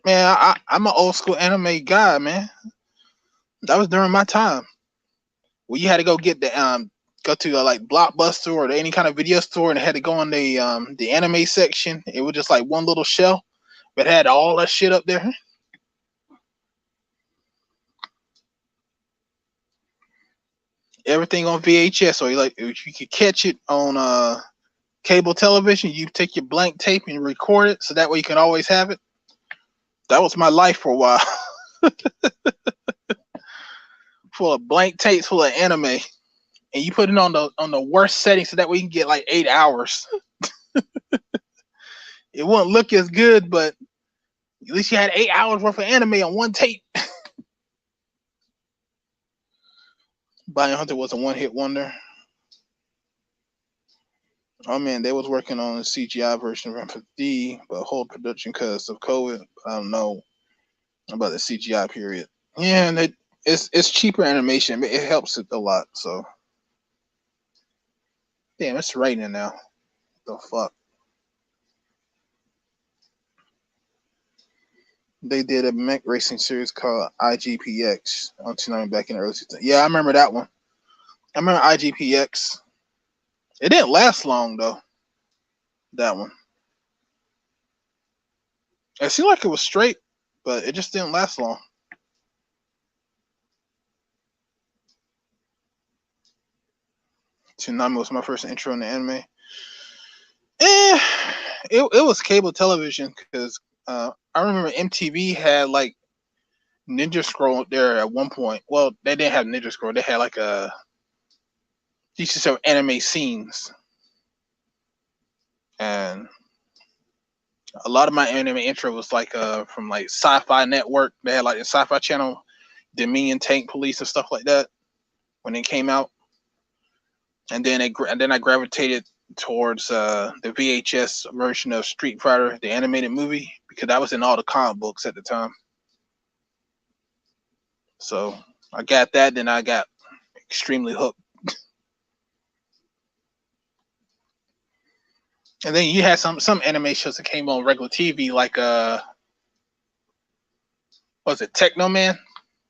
Man, I'm an old school anime guy, man. That was during my time. Well, you had to go get go to like Blockbuster or any kind of video store, and had to go on the anime section. It was just like one little shelf, but it had all that shit up there. Everything on VHS, or if you could catch it on cable television, you take your blank tape and record it, so that way you can always have it. That was my life for a while. Full of blank tapes, full of anime, and you put it on the worst setting, so that way you can get like 8 hours. It wouldn't look as good, but at least you had 8 hours worth of anime on one tape. Biohunter was a one-hit wonder. Oh man, they was working on a CGI version of Ramp D, but hold production because of COVID. I don't know about the CGI period. Yeah, and it's cheaper animation. It helps it a lot. So, damn, it's raining now. The fuck. They did a mech racing series called IGPX on 29 back in the early 2000s. Yeah, I remember that one. I remember IGPX. It didn't last long though. That one. It seemed like it was straight, but it just didn't last long. Tsunami was my first intro in the anime. Eh, it was cable television because I remember MTV had like Ninja Scroll there at one point. Well, they didn't have Ninja Scroll. They had like these just have anime scenes, and a lot of my anime intro was like from like Sci-Fi Network. They had like the Sci-Fi Channel, Dominion Tank Police and stuff like that when it came out, and then I gravitated towards the VHS version of Street Fighter, the animated movie, because I was in all the comic books at the time. So I got that, then I got extremely hooked. And then you had some anime shows that came on regular TV, like what was it, Techno Man?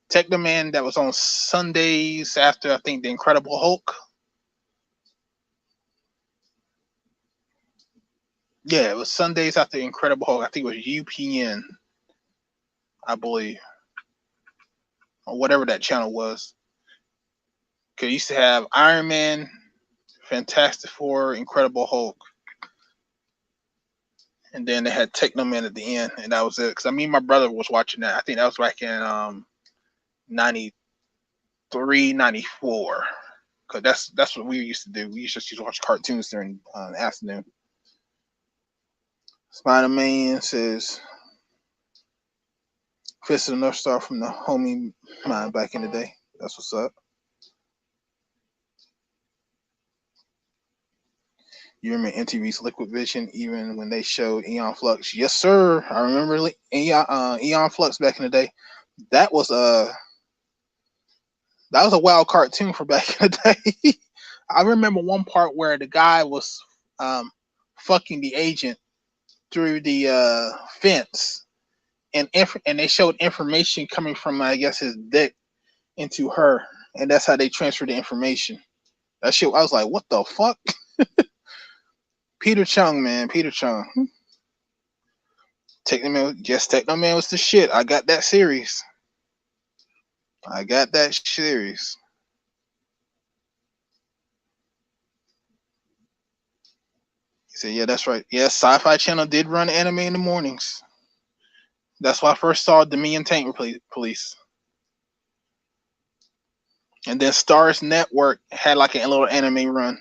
Techno Man that was on Sundays after I think the Incredible Hulk. Yeah, it was Sundays after the Incredible Hulk. I think it was UPN, I believe, or whatever that channel was. Cause you used to have Iron Man, Fantastic Four, Incredible Hulk, and then they had Techno Man at the end, and that was it. Because I mean, my brother was watching that. I think that was back in 93, 94. Because that's what we used to do. We used to watch cartoons during the afternoon. Spider-Man says Fist of the North Star from the homie mine back in the day. That's what's up. You remember MTV's Liquid Vision, even when they showed Eon Flux? Yes, sir. I remember Eon Flux back in the day. That was a wild cartoon for back in the day. I remember one part where the guy was fucking the agent through the fence, and they showed information coming from, I guess, his dick into her, and that's how they transferred the information. That shit, I was like, what the fuck? Peter Chung, man, Peter Chung. Techno Man was the shit. I got that series. I got that series. He said, yeah, that's right. Yes, Sci-Fi Channel did run anime in the mornings. That's why I first saw Dominion Tank Police. And then Stars Network had like a little anime run.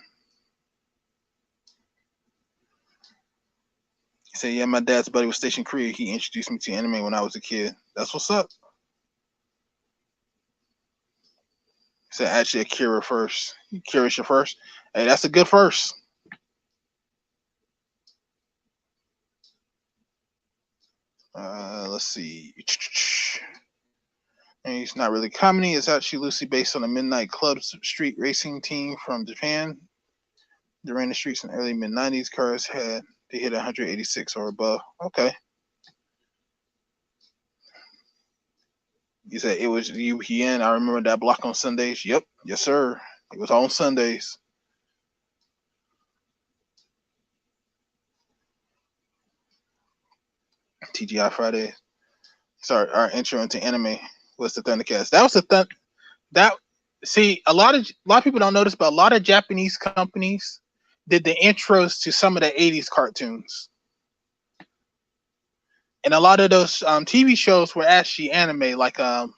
He said, yeah, my dad's buddy was Station Korea. He introduced me to anime when I was a kid. That's what's up. He said, actually, Akira first. Akira's your first. Hey, that's a good first. Let's see. And it's not really comedy. It's actually loosely based on a Midnight Club street racing team from Japan. During the streets in the early mid-90s, cars had to hit 186 or above. Okay. You said it was UPN. I remember that block on Sundays. Yep. Yes, sir. It was on Sundays. TGI Fridays. Sorry, our intro into anime was the Thundercats. That was that. See, a lot of people don't notice, but a lot of Japanese companies did the intros to some of the '80s cartoons, and a lot of those TV shows were actually anime. Like um,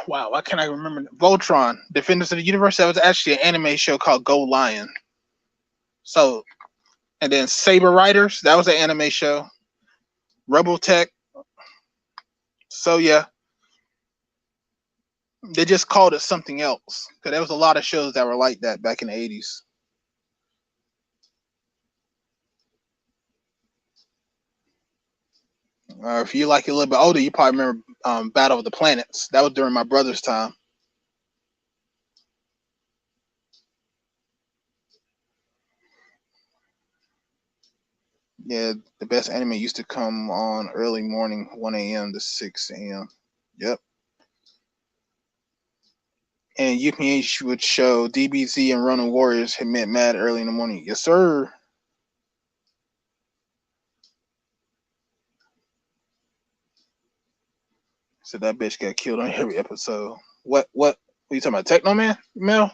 wow, why can't I remember? Voltron, Defenders of the Universe. That was actually an anime show called Go Lion. So, and then Saber Riders. That was an anime show. Robotech. So yeah, they just called it something else because there was a lot of shows that were like that back in the '80s. If you like it a little bit older, you probably remember Battle of the Planets. That was during my brother's time. Yeah, the best anime used to come on early morning, 1 a.m. to 6 a.m. Yep. And UPH would show DBZ and Ronin Warriors had met mad early in the morning. Yes, sir. So that bitch got killed on every episode. What are you talking about? Techno Man? Mel?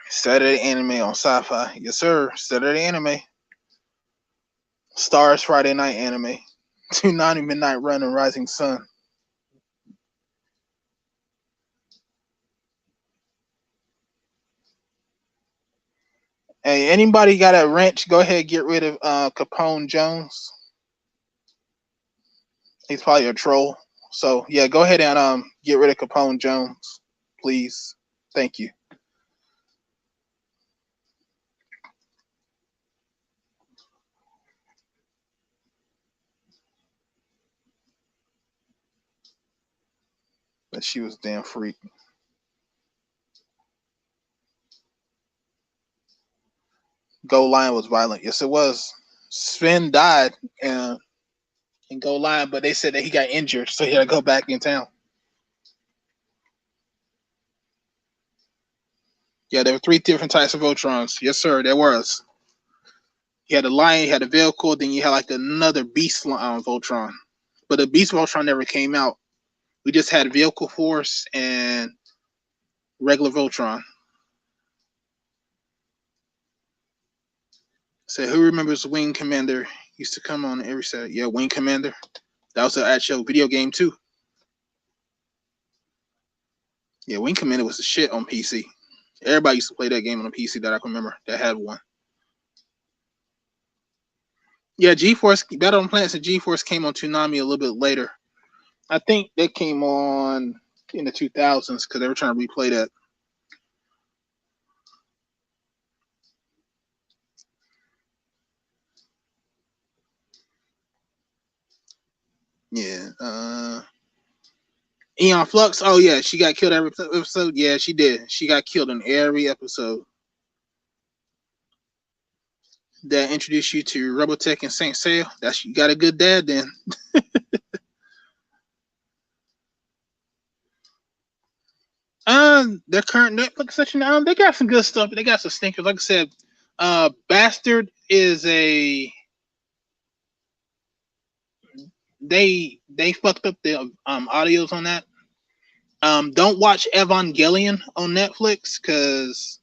Saturday anime on sci-fi. Yes, sir. Saturday anime. Stars Friday night anime. 290 Midnight Run and Rising Sun. Hey, anybody got a wrench? Go ahead, get rid of Capone Jones. He's probably a troll. So yeah, go ahead and get rid of Capone Jones, please. Thank you. But she was a damn freak. Go Lion was violent. Yes, it was. Sven died in Go Lion, but they said that he got injured, so he had to go back in town. Yeah, there were three different types of Voltrons. Yes, sir, there was. You had a lion, you had a vehicle, then you had like another beast Voltron. But the beast Voltron never came out. We just had vehicle force and regular Voltron. So who remembers Wing Commander? Used to come on every Saturday. Yeah, Wing Commander. That was an actual video game too. Yeah, Wing Commander was the shit on PC. Everybody used to play that game on a PC that I can remember that had one. Yeah, G-Force, Battle on Planets and G-Force came on Toonami a little bit later. I think they came on in the 2000s because they were trying to replay that. Yeah. Eon Flux. Oh yeah, she got killed every episode. Yeah, she did. She got killed in every episode. That introduced you to Robotech and Saint Seiya. That's you got a good dad then. Their current Netflix section. They got some good stuff. They got some stinkers. Like I said, Bastard is a they fucked up the audios on that. Don't watch Evangelion on Netflix because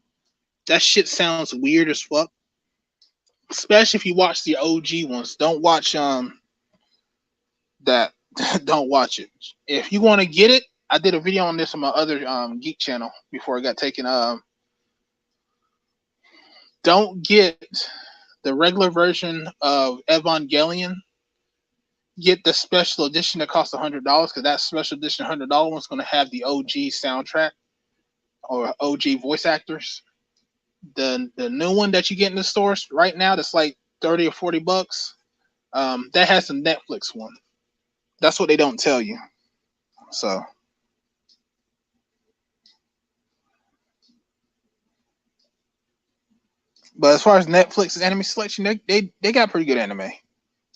that shit sounds weird as fuck. Especially if you watch the OG ones. Don't watch that. Don't watch it. If you want to get it, I did a video on this on my other geek channel before it got taken. Don't get the regular version of Evangelion. Get the special edition that costs $100 because that special edition $100 one's going to have the OG soundtrack or OG voice actors. The new one that you get in the stores right now that's like 30 or $40. That has the Netflix one. That's what they don't tell you. So, but as far as Netflix's anime selection, they got pretty good anime.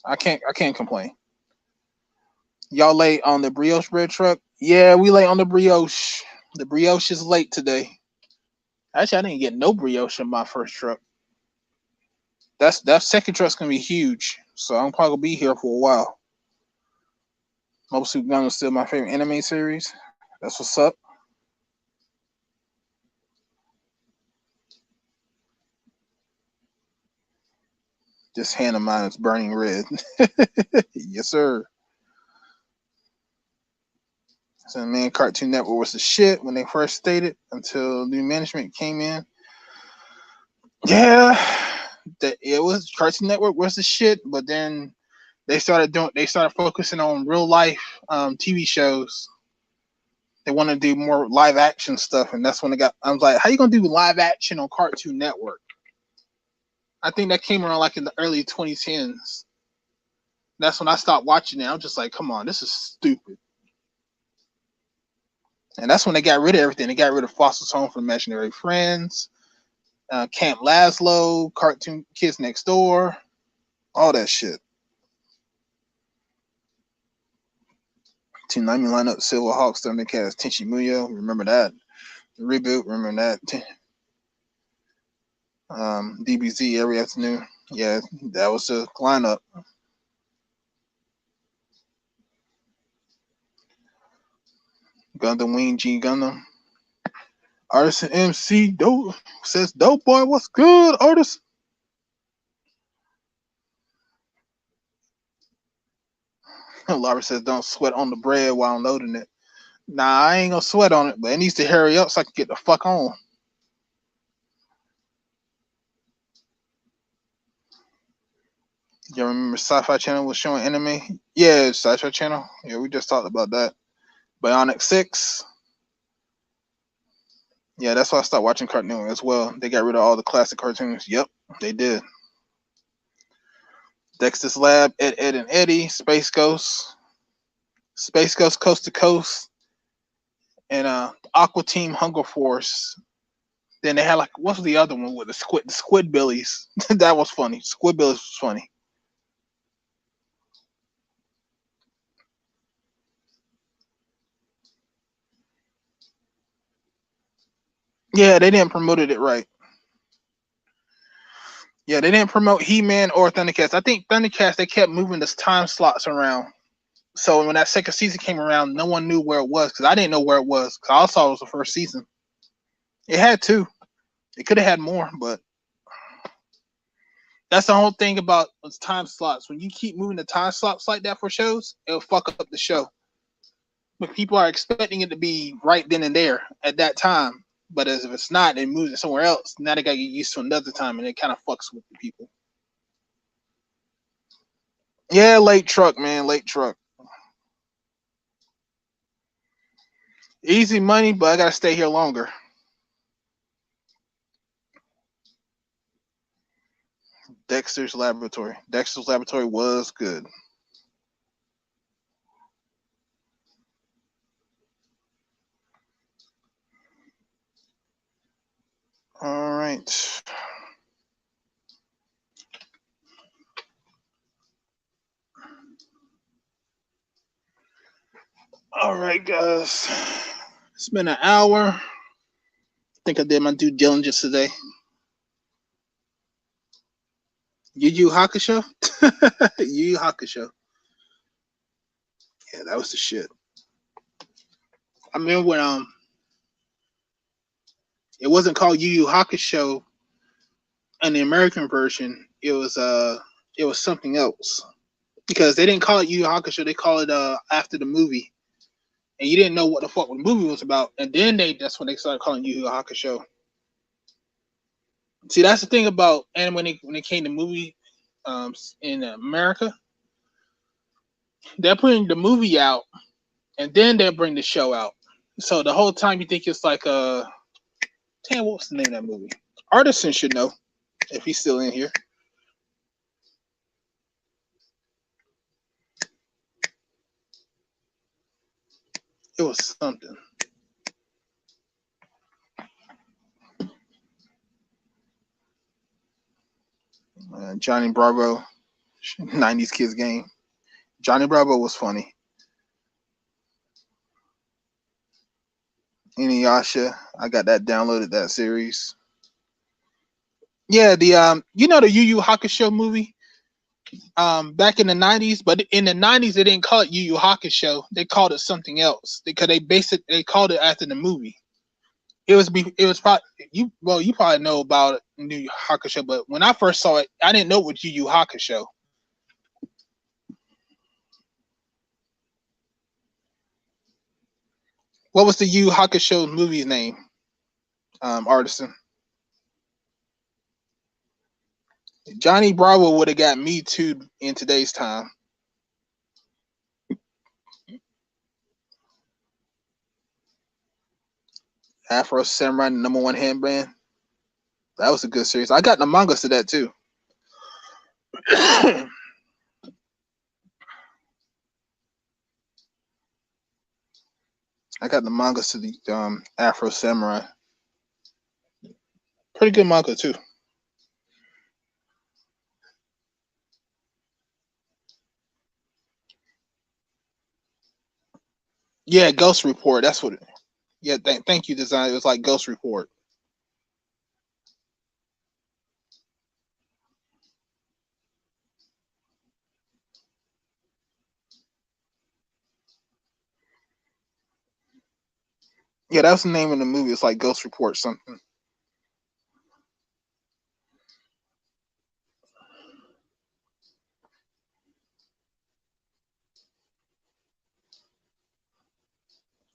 I can't complain. Y'all late on the brioche bread truck? Yeah, we late on the brioche. The brioche is late today. Actually, I didn't get no brioche in my first truck. That second truck's gonna be huge, so I'm probably gonna be here for a while. Mobile Suit Gundam is still my favorite anime series. That's what's up. This hand of mine is burning red. Yes, sir. So, man, Cartoon Network was the shit when they first stated until new management came in. Yeah, that it was Cartoon Network was the shit, but then they started focusing on real life TV shows. They want to do more live action stuff, and that's when I was like, how you gonna do live action on Cartoon Network? I think that came around like in the early 2010s. That's when I stopped watching it. I'm just like, come on, this is stupid. And that's when they got rid of everything. They got rid of Foster's Home for Imaginary Friends, Camp Lazlo, Cartoon Kids Next Door, all that shit. Team 90 lineup, Silver Hawks, Thundercats, Tenchi Muyo. Remember that. The reboot, remember that. DBZ every afternoon. Yeah, that was the lineup. Gundam Wing G Gundam. Artist and MC Dope says, Dope boy, what's good, artist? Laura says, don't sweat on the bread while loading it. Nah, I ain't gonna sweat on it, but it needs to hurry up so I can get the fuck on. You remember Sci-Fi Channel was showing anime? Yeah, Sci-Fi Channel. Yeah, we just talked about that. Bionic 6. Yeah, that's why I stopped watching Cartoon Network as well. They got rid of all the classic cartoons. Yep, they did. Dexter's Lab, Ed and Eddie, Space Ghost Coast to Coast, and Aqua Team Hunger Force. Then they had like what's the other one with the Squidbillies? That was funny. Squidbillies was funny. Yeah, they didn't promote it right. Yeah, they didn't promote He-Man or Thundercats. I think Thundercats they kept moving the time slots around. So when that second season came around, no one knew where it was because I didn't know where it was because I saw it was the first season. It had two. It could have had more, but that's the whole thing about time slots. When you keep moving the time slots like that for shows, it'll fuck up the show. But people are expecting it to be right then and there at that time. But as if it's not, it moves it somewhere else. Now they got to get used to another time, and it kind of fucks with the people. Yeah, late truck, man. Late truck. Easy money, but I gotta stay here longer. Dexter's Laboratory. Dexter's Laboratory was good. All right. All right, guys. It's been an hour. I think I did my due diligence today. Yu Yu Hakusho? Yu Yu Hakusho. Yeah, that was the shit. I remember when it wasn't called Yu Yu Hakusho in the American version. It was something else. Because they didn't call it Yu Yu Hakusho, they call it after the movie. And you didn't know what the fuck the movie was about. And then that's when they started calling Yu Yu Hakusho. See, that's the thing about anime when it came to movie in America. They're putting the movie out and then they'll bring the show out. So the whole time you think it's like damn, what was the name of that movie? Artisan should know if he's still in here. It was something. Johnny Bravo, 90s Kids Game. Johnny Bravo was funny. Inuyasha, I got that downloaded, that series. Yeah, the the Yu Yu Hakusho movie back in the 90s, but in the 90s they didn't call it Yu Yu Hakusho. They called it something else because they called it after the movie. It was probably you probably know about Yu Yu Hakusho, but when I first saw it, I didn't know it was Yu Yu Hakusho. What was the Yu Yu Hakusho movie's name? Artisan. Johnny Bravo would have got me too in today's time. Afro Samurai, #1 handband. That was a good series. I got the mangas to that too. I got the mangas to the Afro Samurai. Pretty good manga too. Yeah, Ghost Report. That's what it. Yeah, thank you, design. It was like Ghost Report. Yeah, that was the name of the movie. It's like Ghost Report something.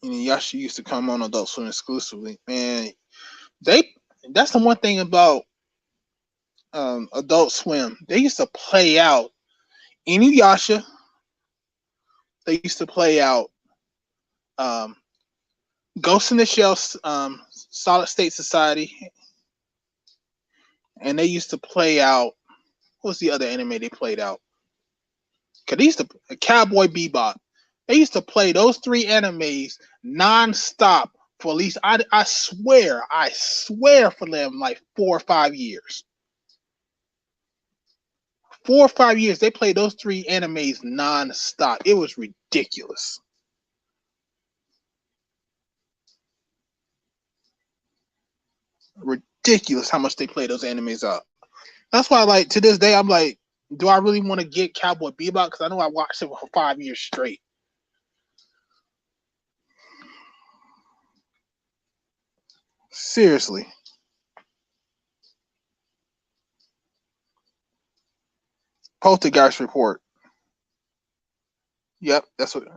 Yashi used to come on Adult Swim exclusively. Man, they that's the one thing about Adult Swim. They used to play out Inuyasha. They used to play out um, Ghost in the Shell, Solid State Society, and they used to play out. What was the other anime they played out? Cause they used to Cowboy Bebop. They used to play those three animes nonstop for at least I swear for them like 4 or 5 years. 4 or 5 years they played those three animes nonstop. It was ridiculous. Ridiculous how much they play those animes up. That's why, like, to this day, I'm like, do I really want to get Cowboy Bebop? Because I know I watched it for 5 years straight. Seriously. Poltergeist Report. Yep, that's what.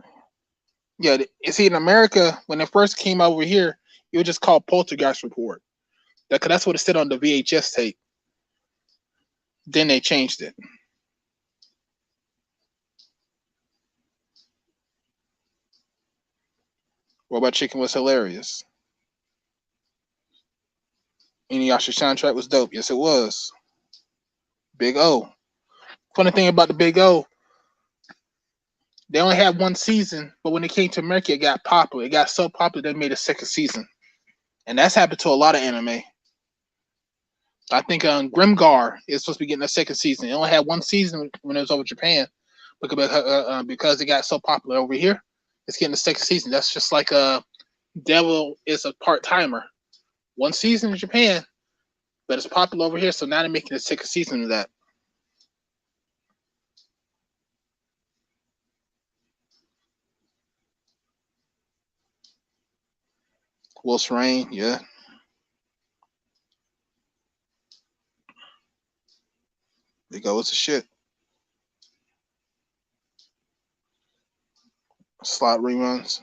Yeah, you see, in America, when it first came over here, it was just called Poltergeist Report. That's what it said on the VHS tape. Then they changed it. Robot Chicken was hilarious. Inuyasha soundtrack was dope. Yes, it was. Big O. Funny thing about the Big O, they only had one season, but when it came to America, it got popular. It got so popular they made a second season, and that's happened to a lot of anime. I think Grimgar is supposed to be getting a second season. It only had one season when it was over Japan, because it got so popular over here. It's getting a second season. That's just like Devil is a part timer. One season in Japan, but it's popular over here, so now they're making a second season of that. Wolf's Rain, yeah. They go with the shit. Slot reruns.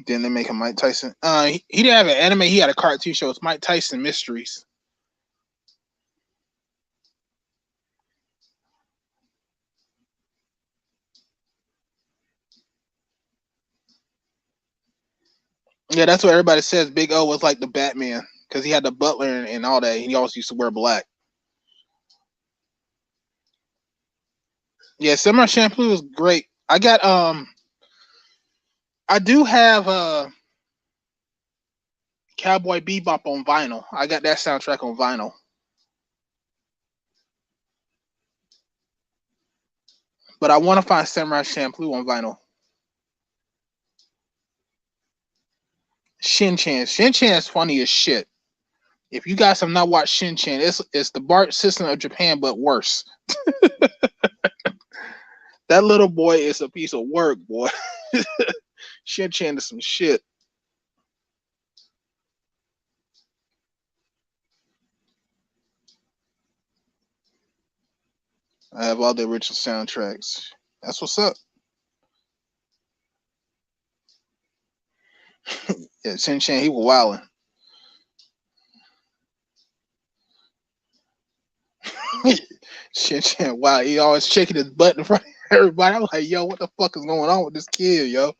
Then they make a Mike Tyson. He didn't have an anime. He had a cartoon show. It's Mike Tyson Mysteries. Yeah, that's what everybody says. Big O was like the Batman because he had the butler and all that. He always used to wear black. Yeah, Samurai Champloo was great. I do have Cowboy Bebop on vinyl. I got that soundtrack on vinyl. But I want to find Samurai Champloo on vinyl. Shin-Chan. Shin-Chan is funny as shit. If you guys have not watched Shin-Chan, it's the BART system of Japan, but worse. That little boy is a piece of work, boy. Shin-Chan is some shit. I have all the original soundtracks. That's what's up. Yeah, Shin-Chan, he was wilding. Shin-Chan, wow, he always shaking his butt in front of everybody. I'm like, yo, what the fuck is going on with this kid, yo?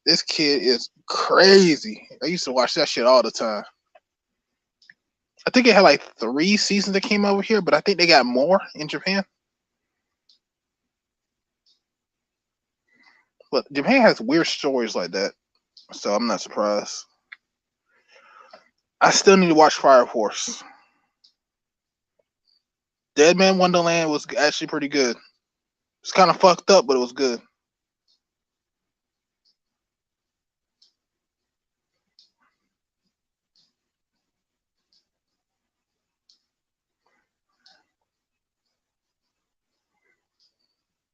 This kid is crazy. I used to watch that shit all the time. I think it had like 3 seasons that came over here, but I think they got more in Japan. But Japan has weird stories like that, so I'm not surprised. I still need to watch Fire Force. Dead Man Wonderland was actually pretty good. It's kind of fucked up, but it was good.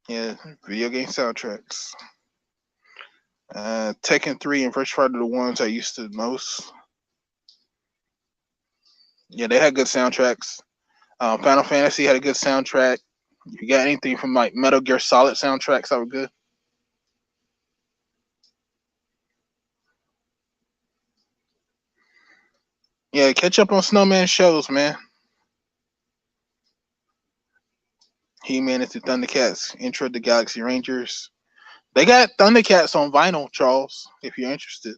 Yeah, video game soundtracks. Tekken 3 and First Fighter are the ones I used to most. Yeah, they had good soundtracks. Final Fantasy had a good soundtrack. If you got anything from like Metal Gear Solid soundtracks that were good. Yeah, catch up on Snowman shows, man. He-Man into Thundercats, Intro to Galaxy Rangers. They got Thundercats on vinyl, Charles, if you're interested.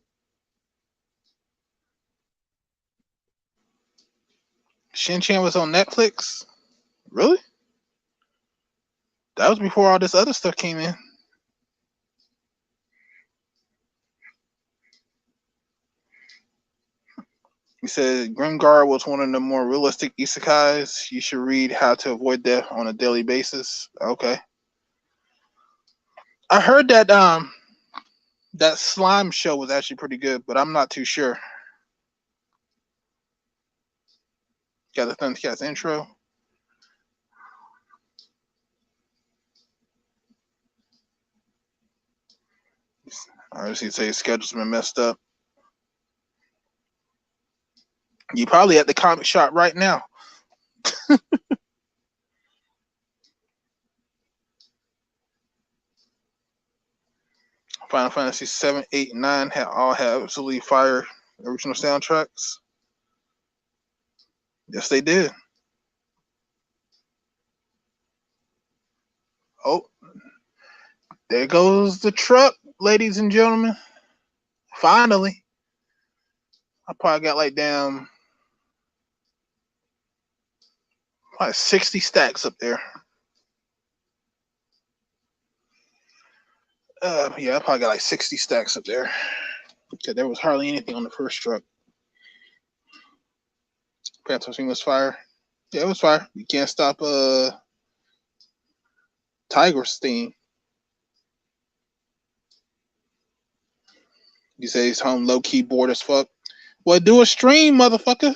Shin-Chan was on Netflix? Really? That was before all this other stuff came in. He said Grimgar was one of the more realistic isekais. You should read How to Avoid Death on a Daily Basis. Okay. I heard that that slime show was actually pretty good, but I'm not too sure. Got the Thundercats intro. Obviously, say his schedule's been messed up. You probably at the comic shop right now. Final Fantasy 7, 8, and 9 all have absolutely fire original soundtracks. Yes, they did. Oh, there goes the truck, ladies and gentlemen. Finally, I probably got like damn probably 60 stacks up there. Yeah, I probably got like 60 stacks up there. Because there was hardly anything on the first truck. Pantomime was fire. Yeah, it was fire. You can't stop Tiger Steam. You say he's home low key bored as fuck. Well, do a stream, motherfucker.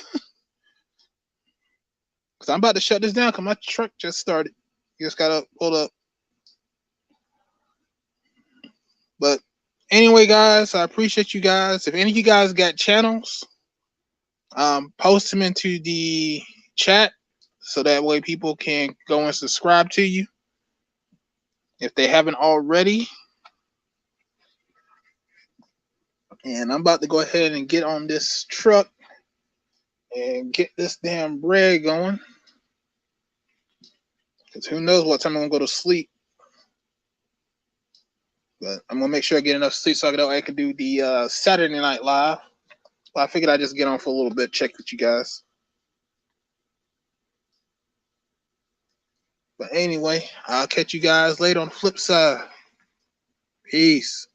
Cause I'm about to shut this down. Cause my truck just started. You just gotta pull up. But anyway, guys, I appreciate you guys. If any of you guys got channels, post them into the chat so that way people can go and subscribe to you if they haven't already. And I'm about to go ahead and get on this truck and get this damn bread going. Because who knows what time I'm gonna go to sleep. But I'm gonna make sure I get enough sleep so I can do the Saturday Night Live. Well, I figured I'd just get on for a little bit, check with you guys. But anyway, I'll catch you guys later on the flip side. Peace.